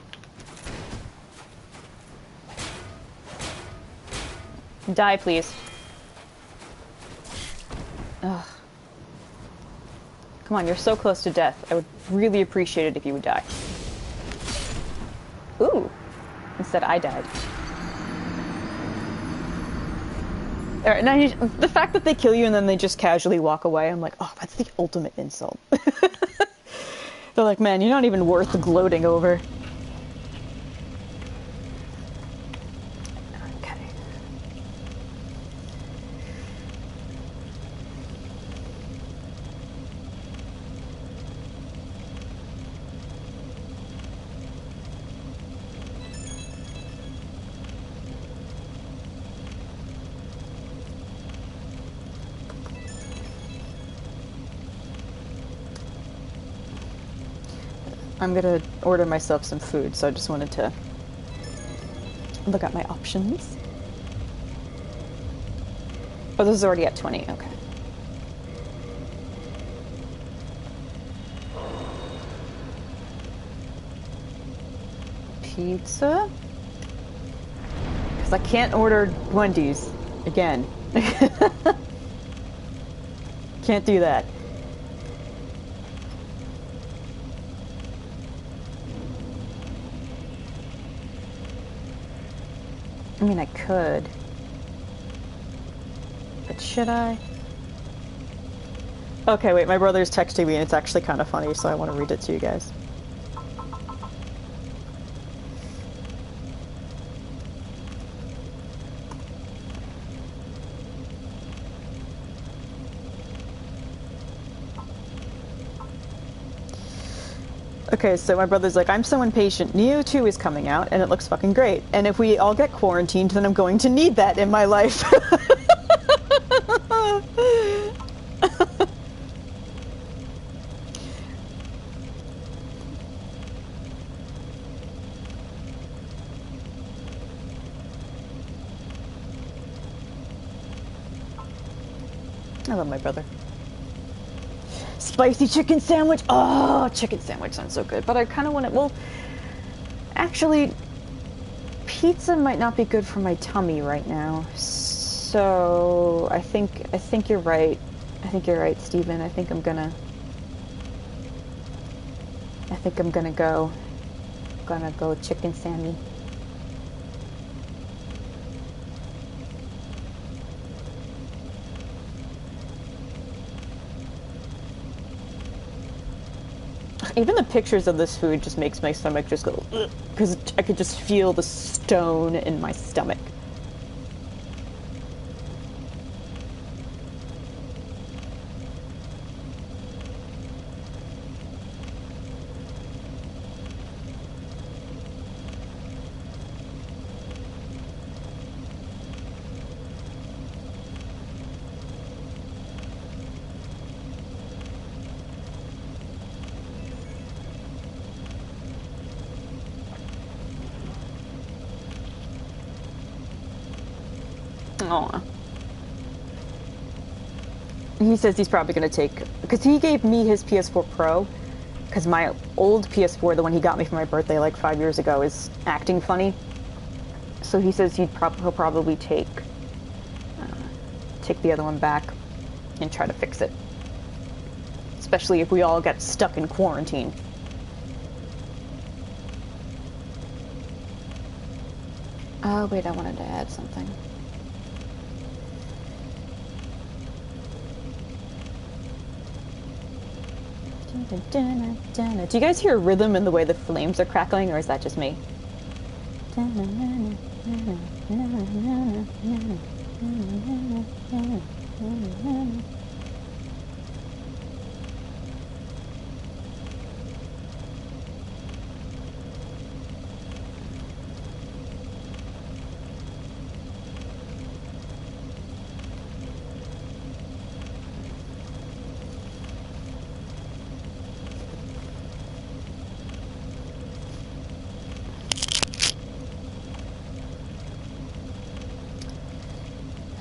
Die, please. Ugh. Come on, you're so close to death. I would really appreciate it if you would die. Ooh. Instead, I died. Alright, now the fact that they kill you and then they just casually walk away, I'm like, oh, that's the ultimate insult. They're like, man, you're not even worth gloating over. Okay. I'm gonna order myself some food, so I just wanted to look at my options. Oh, this is already at 20. Okay. Pizza? Because I can't order Wendy's again. Can't do that. I mean, I could. But should I? Okay, wait, my brother's texting me and it's actually kind of funny, so I want to read it to you guys. Okay, so my brother's like, I'm so impatient. Neo 2 is coming out, and it looks fucking great. And if we all get quarantined, then I'm going to need that in my life. I love my brother. Spicy chicken sandwich. Oh, chicken sandwich sounds so good. But I kind of want to. Well, actually, pizza might not be good for my tummy right now. So I think you're right. I think you're right, Steven. I think I'm gonna go chicken Sammy. Even the pictures of this food just makes my stomach just go, because I could just feel the stone in my stomach. Aw. He says he's probably going to take... Because he gave me his PS4 Pro. Because my old PS4, the one he got me for my birthday like 5 years ago, is acting funny. So he says he'll probably take the other one back and try to fix it. Especially if we all get stuck in quarantine. Oh, wait, I wanted to add something. Do you guys hear a rhythm in the way the flames are crackling, or is that just me?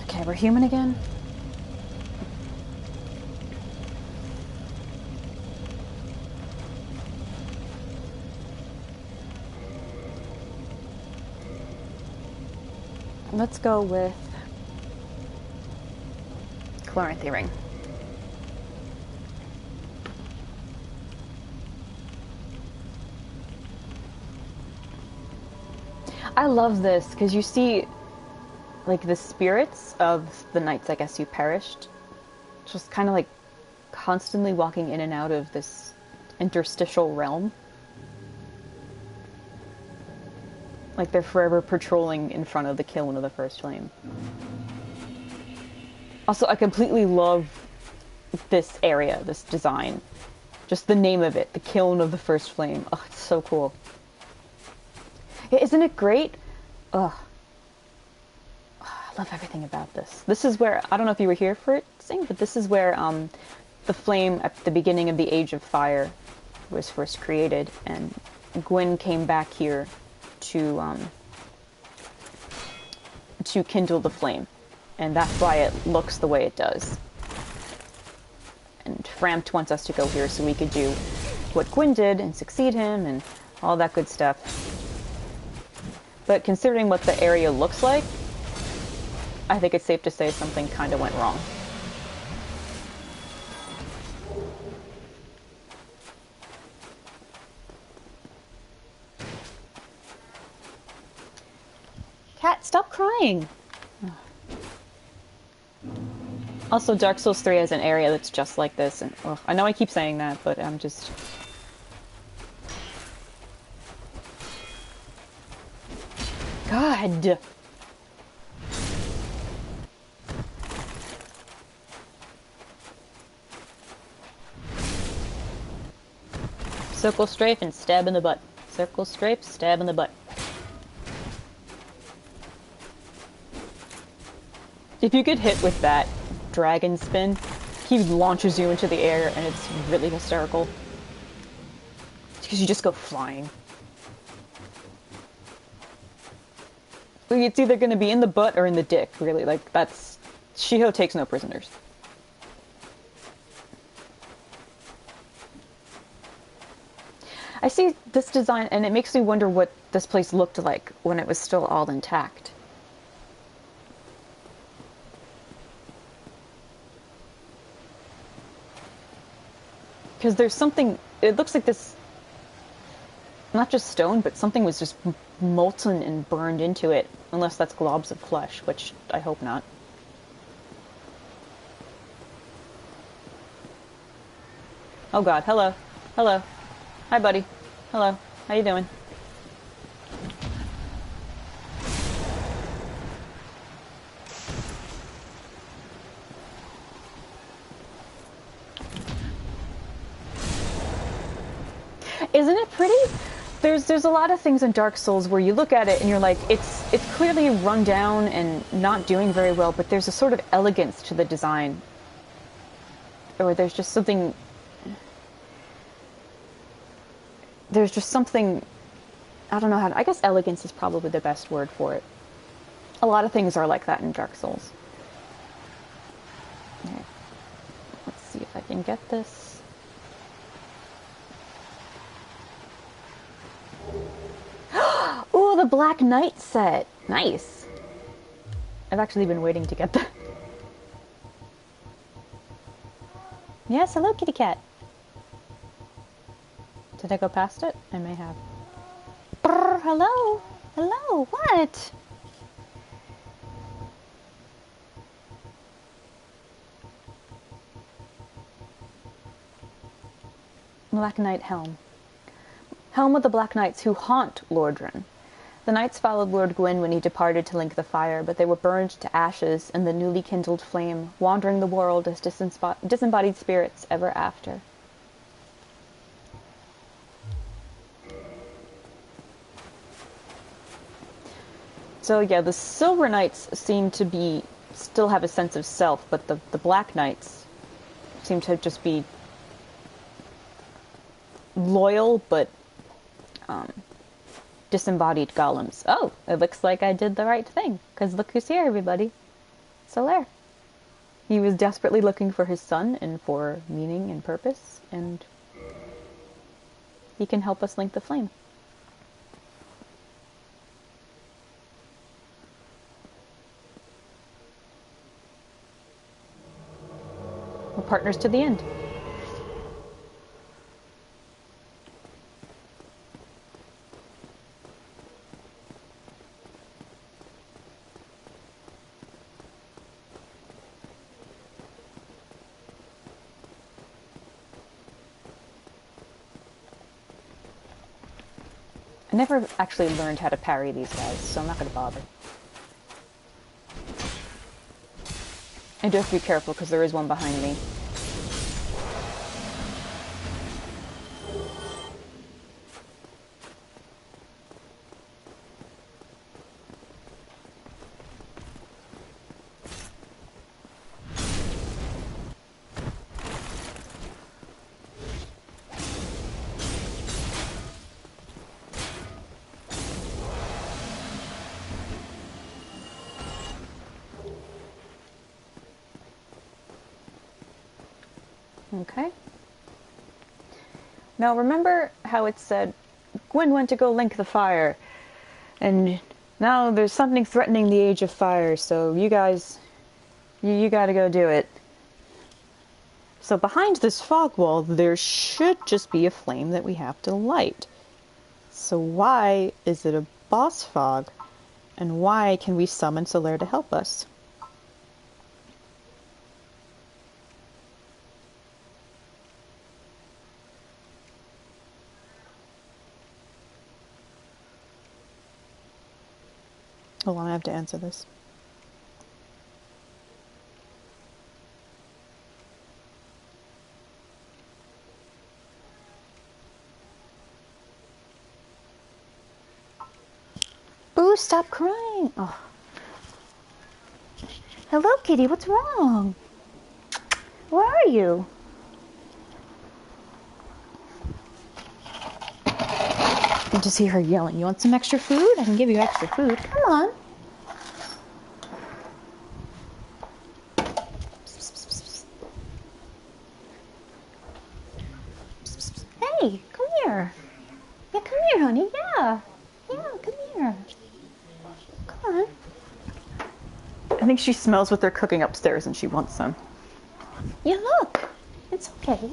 Okay, we're human again. Let's go with Chloranthy ring. I love this because you see like the spirits of the knights, I guess, who perished, just kind of like constantly walking in and out of this interstitial realm. Like they're forever patrolling in front of the kiln of the first flame. Also, I completely love this area, this design. Just the name of it, the kiln of the first flame. Oh, it's so cool. Yeah, isn't it great? Ugh. I love everything about this. This is where, I don't know if you were here for it, Sing, but this is where the flame at the beginning of the Age of Fire was first created, and Gwyn came back here to to kindle the flame. And that's why it looks the way it does. And Frampt wants us to go here so we could do what Gwyn did and succeed him and all that good stuff. But considering what the area looks like, I think it's safe to say something kind of went wrong. Cat, stop crying! Also, Dark Souls 3 has an area that's just like this, and I know I keep saying that, but I'm just... God! Circle strafe and stab in the butt. Circle strafe, stab in the butt. If you get hit with that dragon spin, he launches you into the air and it's really hysterical. Because you just go flying. It's either going to be in the butt or in the dick, really. Like, that's... Shiho takes no prisoners. I see this design and it makes me wonder what this place looked like when it was still all intact. Because there's something, it looks like this, not just stone, but something was just molten and burned into it. Unless that's globs of flesh, which I hope not. Oh god, hello. Hello. Hi buddy. Hello. How you doing? Isn't it pretty? There's a lot of things in Dark Souls where you look at it and you're like, it's clearly run down and not doing very well, but there's a sort of elegance to the design. Or there's just something... There's just something... I don't know how to... I guess elegance is probably the best word for it. A lot of things are like that in Dark Souls. Okay. Let's see if I can get this. Ooh, the Black Knight set. Nice. I've actually been waiting to get that. Yes, hello, kitty cat. Did I go past it? I may have. Brr, hello? Hello, what? Black Knight Helm. Helm of the Black Knights who haunt Lordran. The knights followed Lord Gwyn when he departed to link the fire, but they were burned to ashes in the newly kindled flame, wandering the world as disembodied spirits ever after. So yeah, the Silver Knights seem to still have a sense of self, but the Black Knights seem to just be loyal, but disembodied golems. Oh, it looks like I did the right thing, because look who's here, everybody. Solaire. He was desperately looking for his son and for meaning and purpose, and he can help us link the flame. We're partners to the end. I never actually learned how to parry these guys, so I'm not going to bother. I do have to be careful because there is one behind me. Okay. Now remember how it said Gwyn went to go link the fire, and now there's something threatening the Age of Fire, so you guys, you gotta go do it. So behind this fog wall, there should just be a flame that we have to light. So why is it a boss fog? And why can we summon Solaire to help us? Hold on, I have to answer this. Boo, stop crying. Oh. Hello, kitty, what's wrong? Where are you? You just hear her yelling. You want some extra food? I can give you extra food. Come on. Hey, come here. Yeah, come here, honey. Yeah. Yeah, come here. Come on. I think she smells what they're cooking upstairs and she wants some. Yeah, look. It's okay.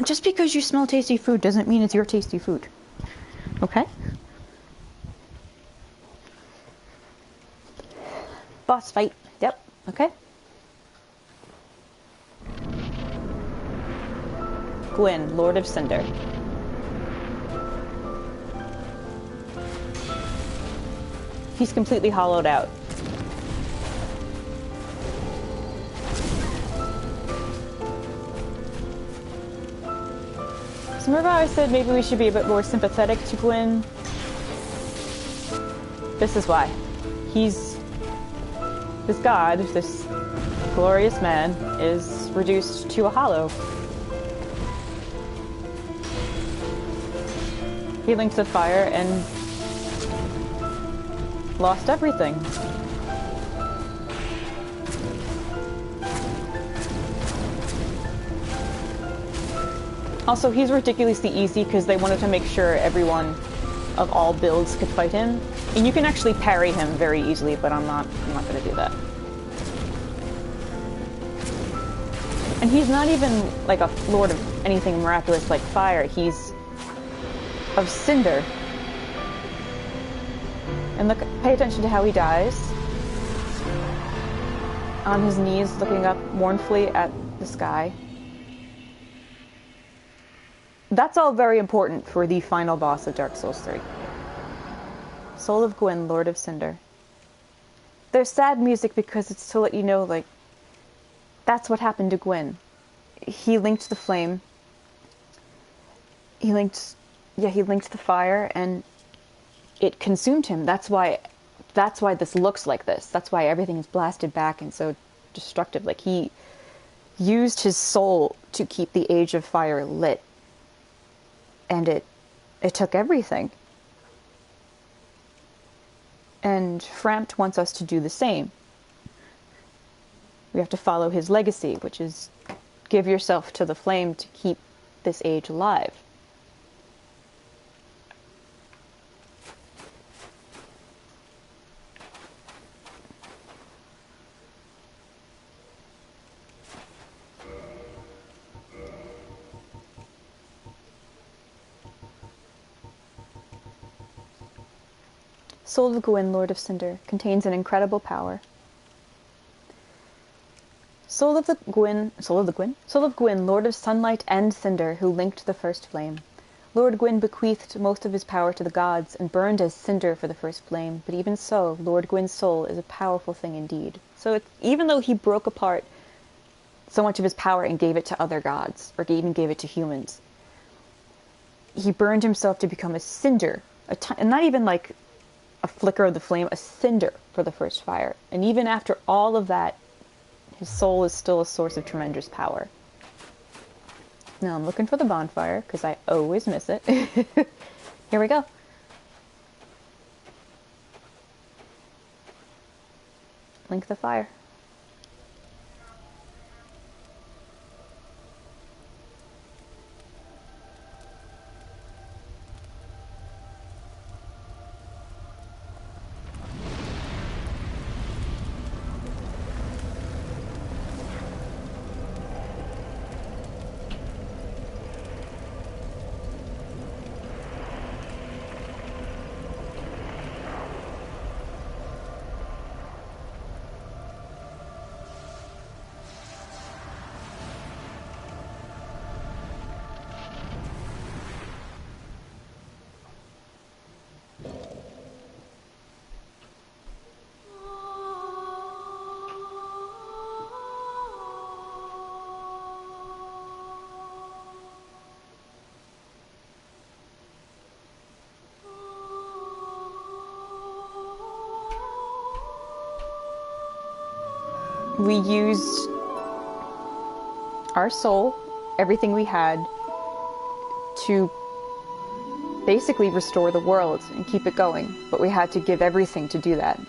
Just because you smell tasty food doesn't mean it's your tasty food. Okay? Boss fight. Yep. Okay. Gwyn, Lord of Cinder. He's completely hollowed out. So remember how I said maybe we should be a bit more sympathetic to Gwyn? This is why. He's... this god, this glorious man, is reduced to a hollow. He linked the fire and lost everything. Also, he's ridiculously easy because they wanted to make sure everyone of all builds could fight him. And you can actually parry him very easily, but I'm not going to do that. And he's not even like a lord of anything miraculous like fire. He's of cinder. And look, pay attention to how he dies. On his knees, looking up mournfully at the sky. That's all very important for the final boss of Dark Souls 3. Soul of Gwyn, Lord of Cinder. There's sad music because it's to let you know, like, that's what happened to Gwyn. He linked the flame. He linked the fire, and it consumed him. That's why this looks like this. That's why everything's blasted back and so destructive. Like, he used his soul to keep the Age of Fire lit. And it took everything. And Frampt wants us to do the same. We have to follow his legacy, which is give yourself to the flame to keep this age alive. Soul of Gwyn, Lord of Cinder, contains an incredible power. Soul of Gwyn, Lord of Sunlight and Cinder, who linked the first flame. Lord Gwyn bequeathed most of his power to the gods and burned as cinder for the first flame, but even so, Lord Gwyn's soul is a powerful thing indeed. So even though he broke apart so much of his power and gave it to other gods, or even gave it to humans, he burned himself to become a cinder, and not even like a flicker of the flame, a cinder for the first fire. And even after all of that, his soul is still a source of tremendous power. Now I'm looking for the bonfire, because I always miss it. Here we go. Link the fire. we used our soul, everything we had, to basically restore the world and keep it going. But we had to give everything to do that.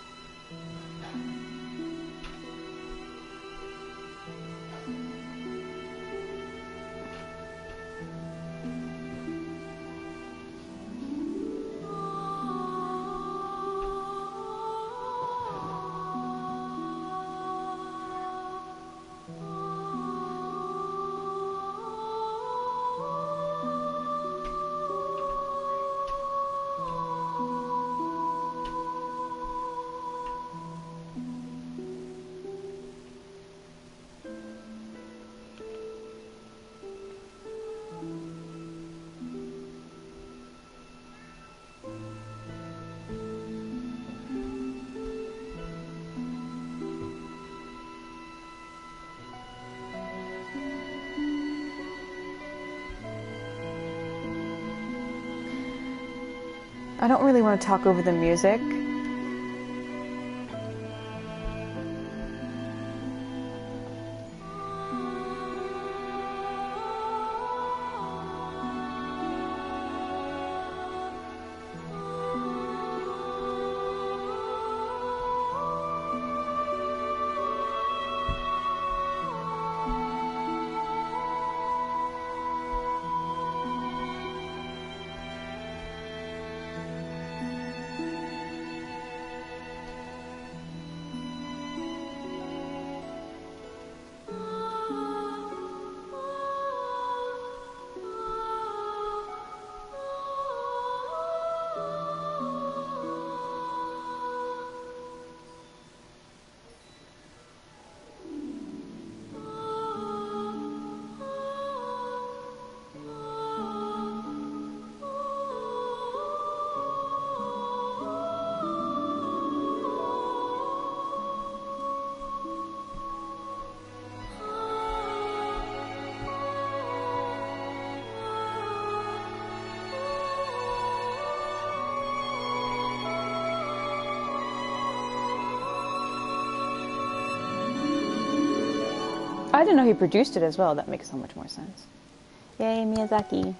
I don't really want to talk over the music. I didn't know he produced it as well. That makes so much more sense. Yay, Miyazaki.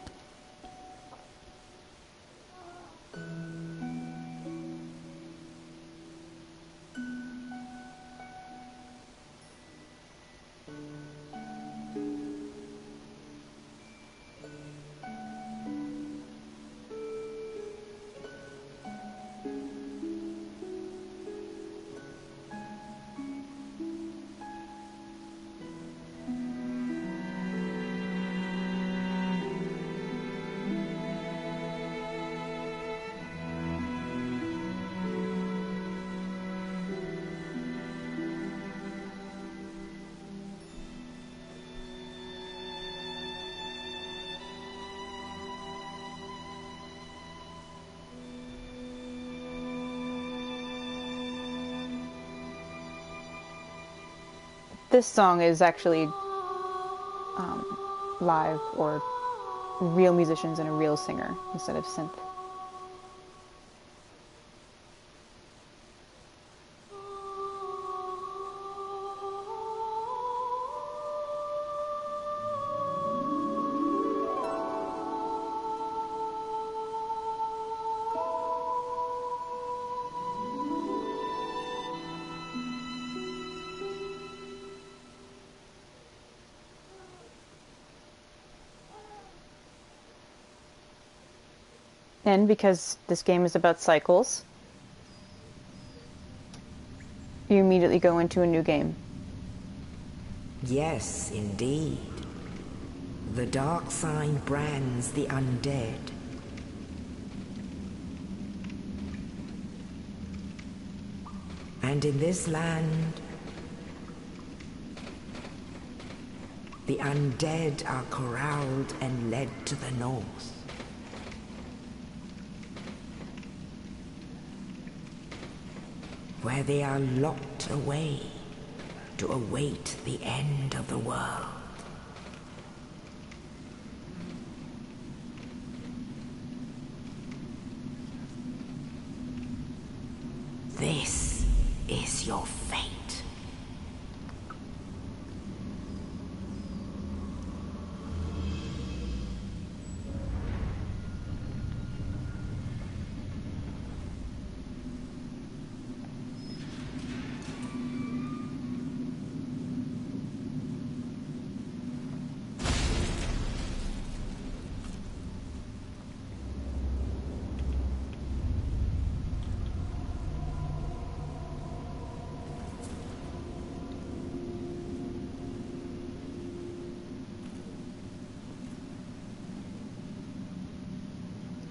This song is actually live, or real musicians and a real singer instead of synth. And because this game is about cycles, you immediately go into a new game. Yes, indeed. The dark sign brands the undead. And in this land, the undead are corralled and led to the north. Where they are locked away to await the end of the world. This is your fate.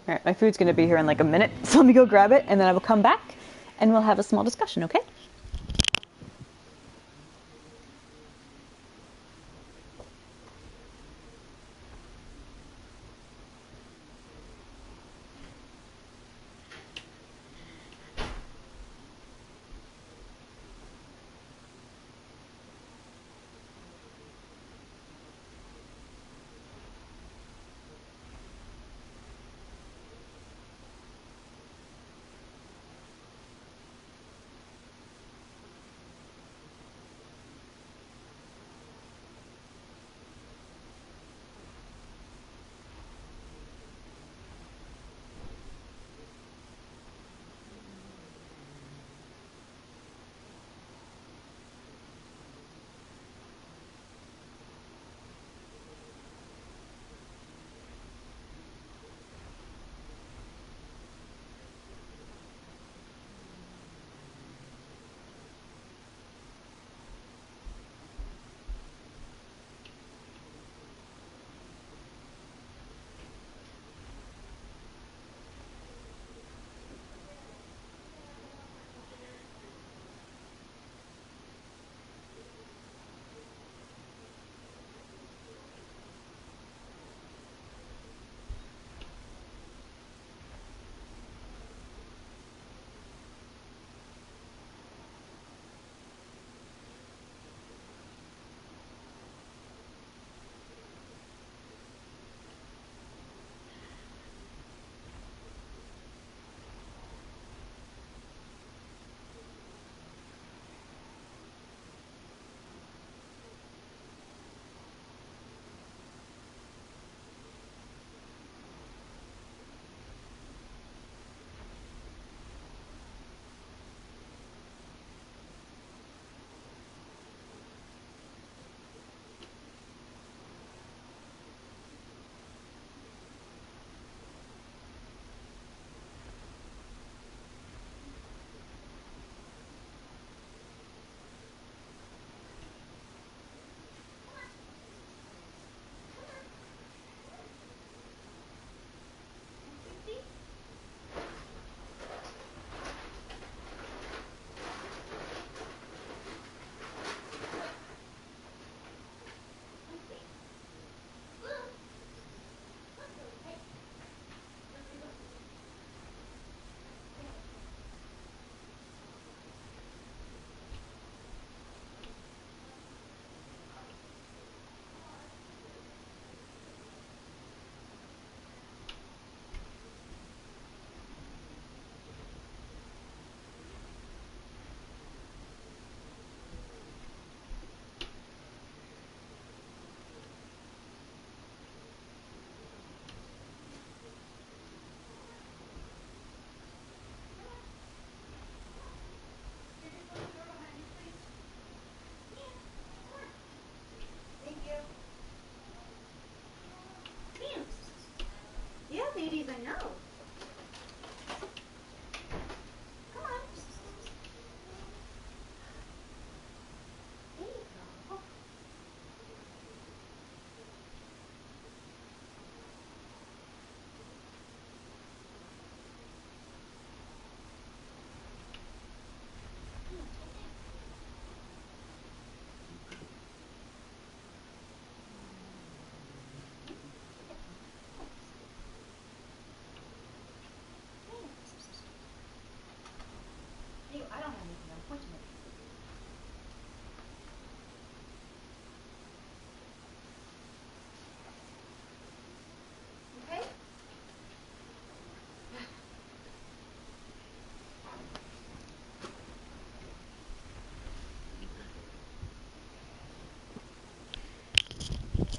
Alright, my food's gonna be here in like a minute, so let me go grab it, and then I will come back, and we'll have a small discussion, okay?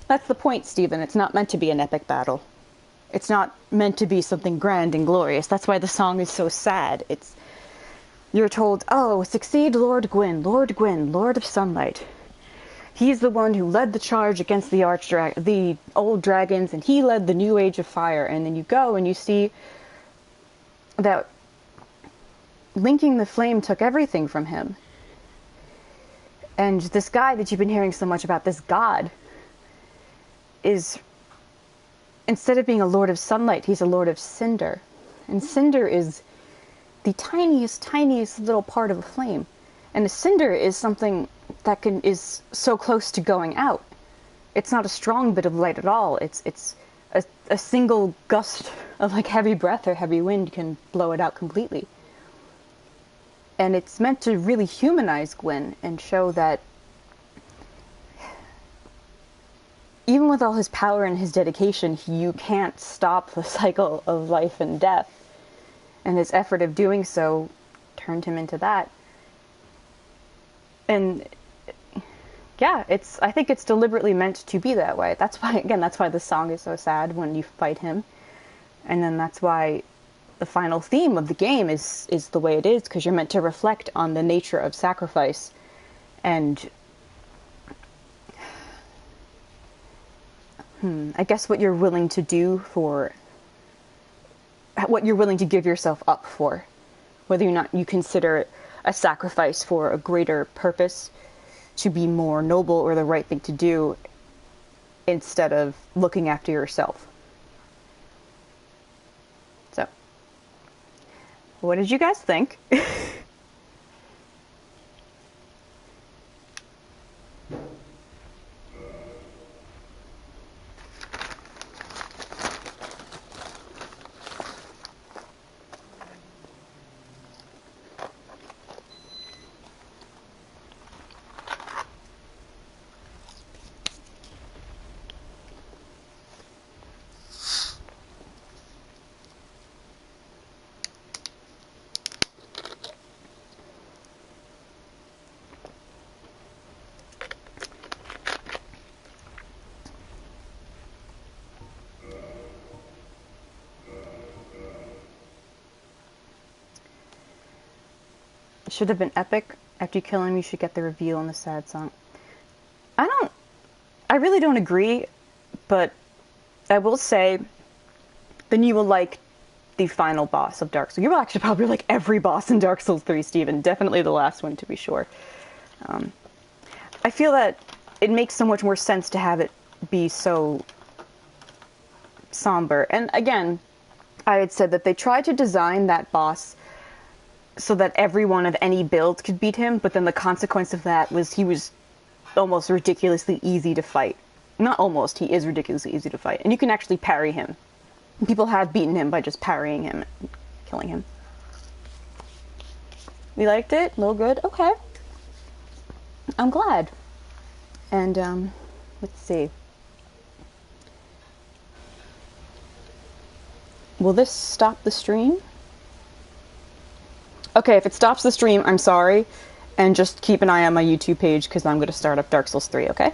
That's the point, Stephen. It's not meant to be an epic battle. It's not meant to be something grand and glorious. That's why the song is so sad. You're told, oh, succeed Lord Gwyn, Lord of Sunlight. He's the one who led the charge against the old dragons, and he led the new age of fire. And then you go and you see that linking the flame took everything from him. And this guy that you've been hearing so much about, this god, is instead of being a lord of sunlight, he's a lord of cinder. And cinder is the tiniest, tiniest little part of a flame. And a cinder is something that is so close to going out. It's not a strong bit of light at all. It's a single gust of like heavy breath or heavy wind can blow it out completely. And it's meant to really humanize Gwyn and show that even with all his power and his dedication, you can't stop the cycle of life and death. And his effort of doing so turned him into that. And yeah, I think it's deliberately meant to be that way. That's why the song is so sad when you fight him. And then that's why the final theme of the game is the way it is, because you're meant to reflect on the nature of sacrifice and I guess what you're willing to do for what you're willing to give yourself up for, whether or not you consider a sacrifice for a greater purpose to be more noble or the right thing to do instead of looking after yourself. So, what did you guys think? It should have been epic. After you kill him, you should get the reveal and the sad song. I really don't agree, but I will say, then you will like the final boss of Dark Souls. You will actually probably like every boss in Dark Souls 3, Steven. Definitely the last one, to be sure. I feel that it makes so much more sense to have it be so somber. And again, I had said that they tried to design that boss so that everyone of any build could beat him, but then the consequence of that was he was almost ridiculously easy to fight. Not almost, he is ridiculously easy to fight. And you can actually parry him. People have beaten him by just parrying him and killing him. We liked it? A little good? Okay. I'm glad. And, let's see. Will this stop the stream? Okay, if it stops the stream, I'm sorry. And just keep an eye on my YouTube page, because I'm going to start up Dark Souls 3, okay?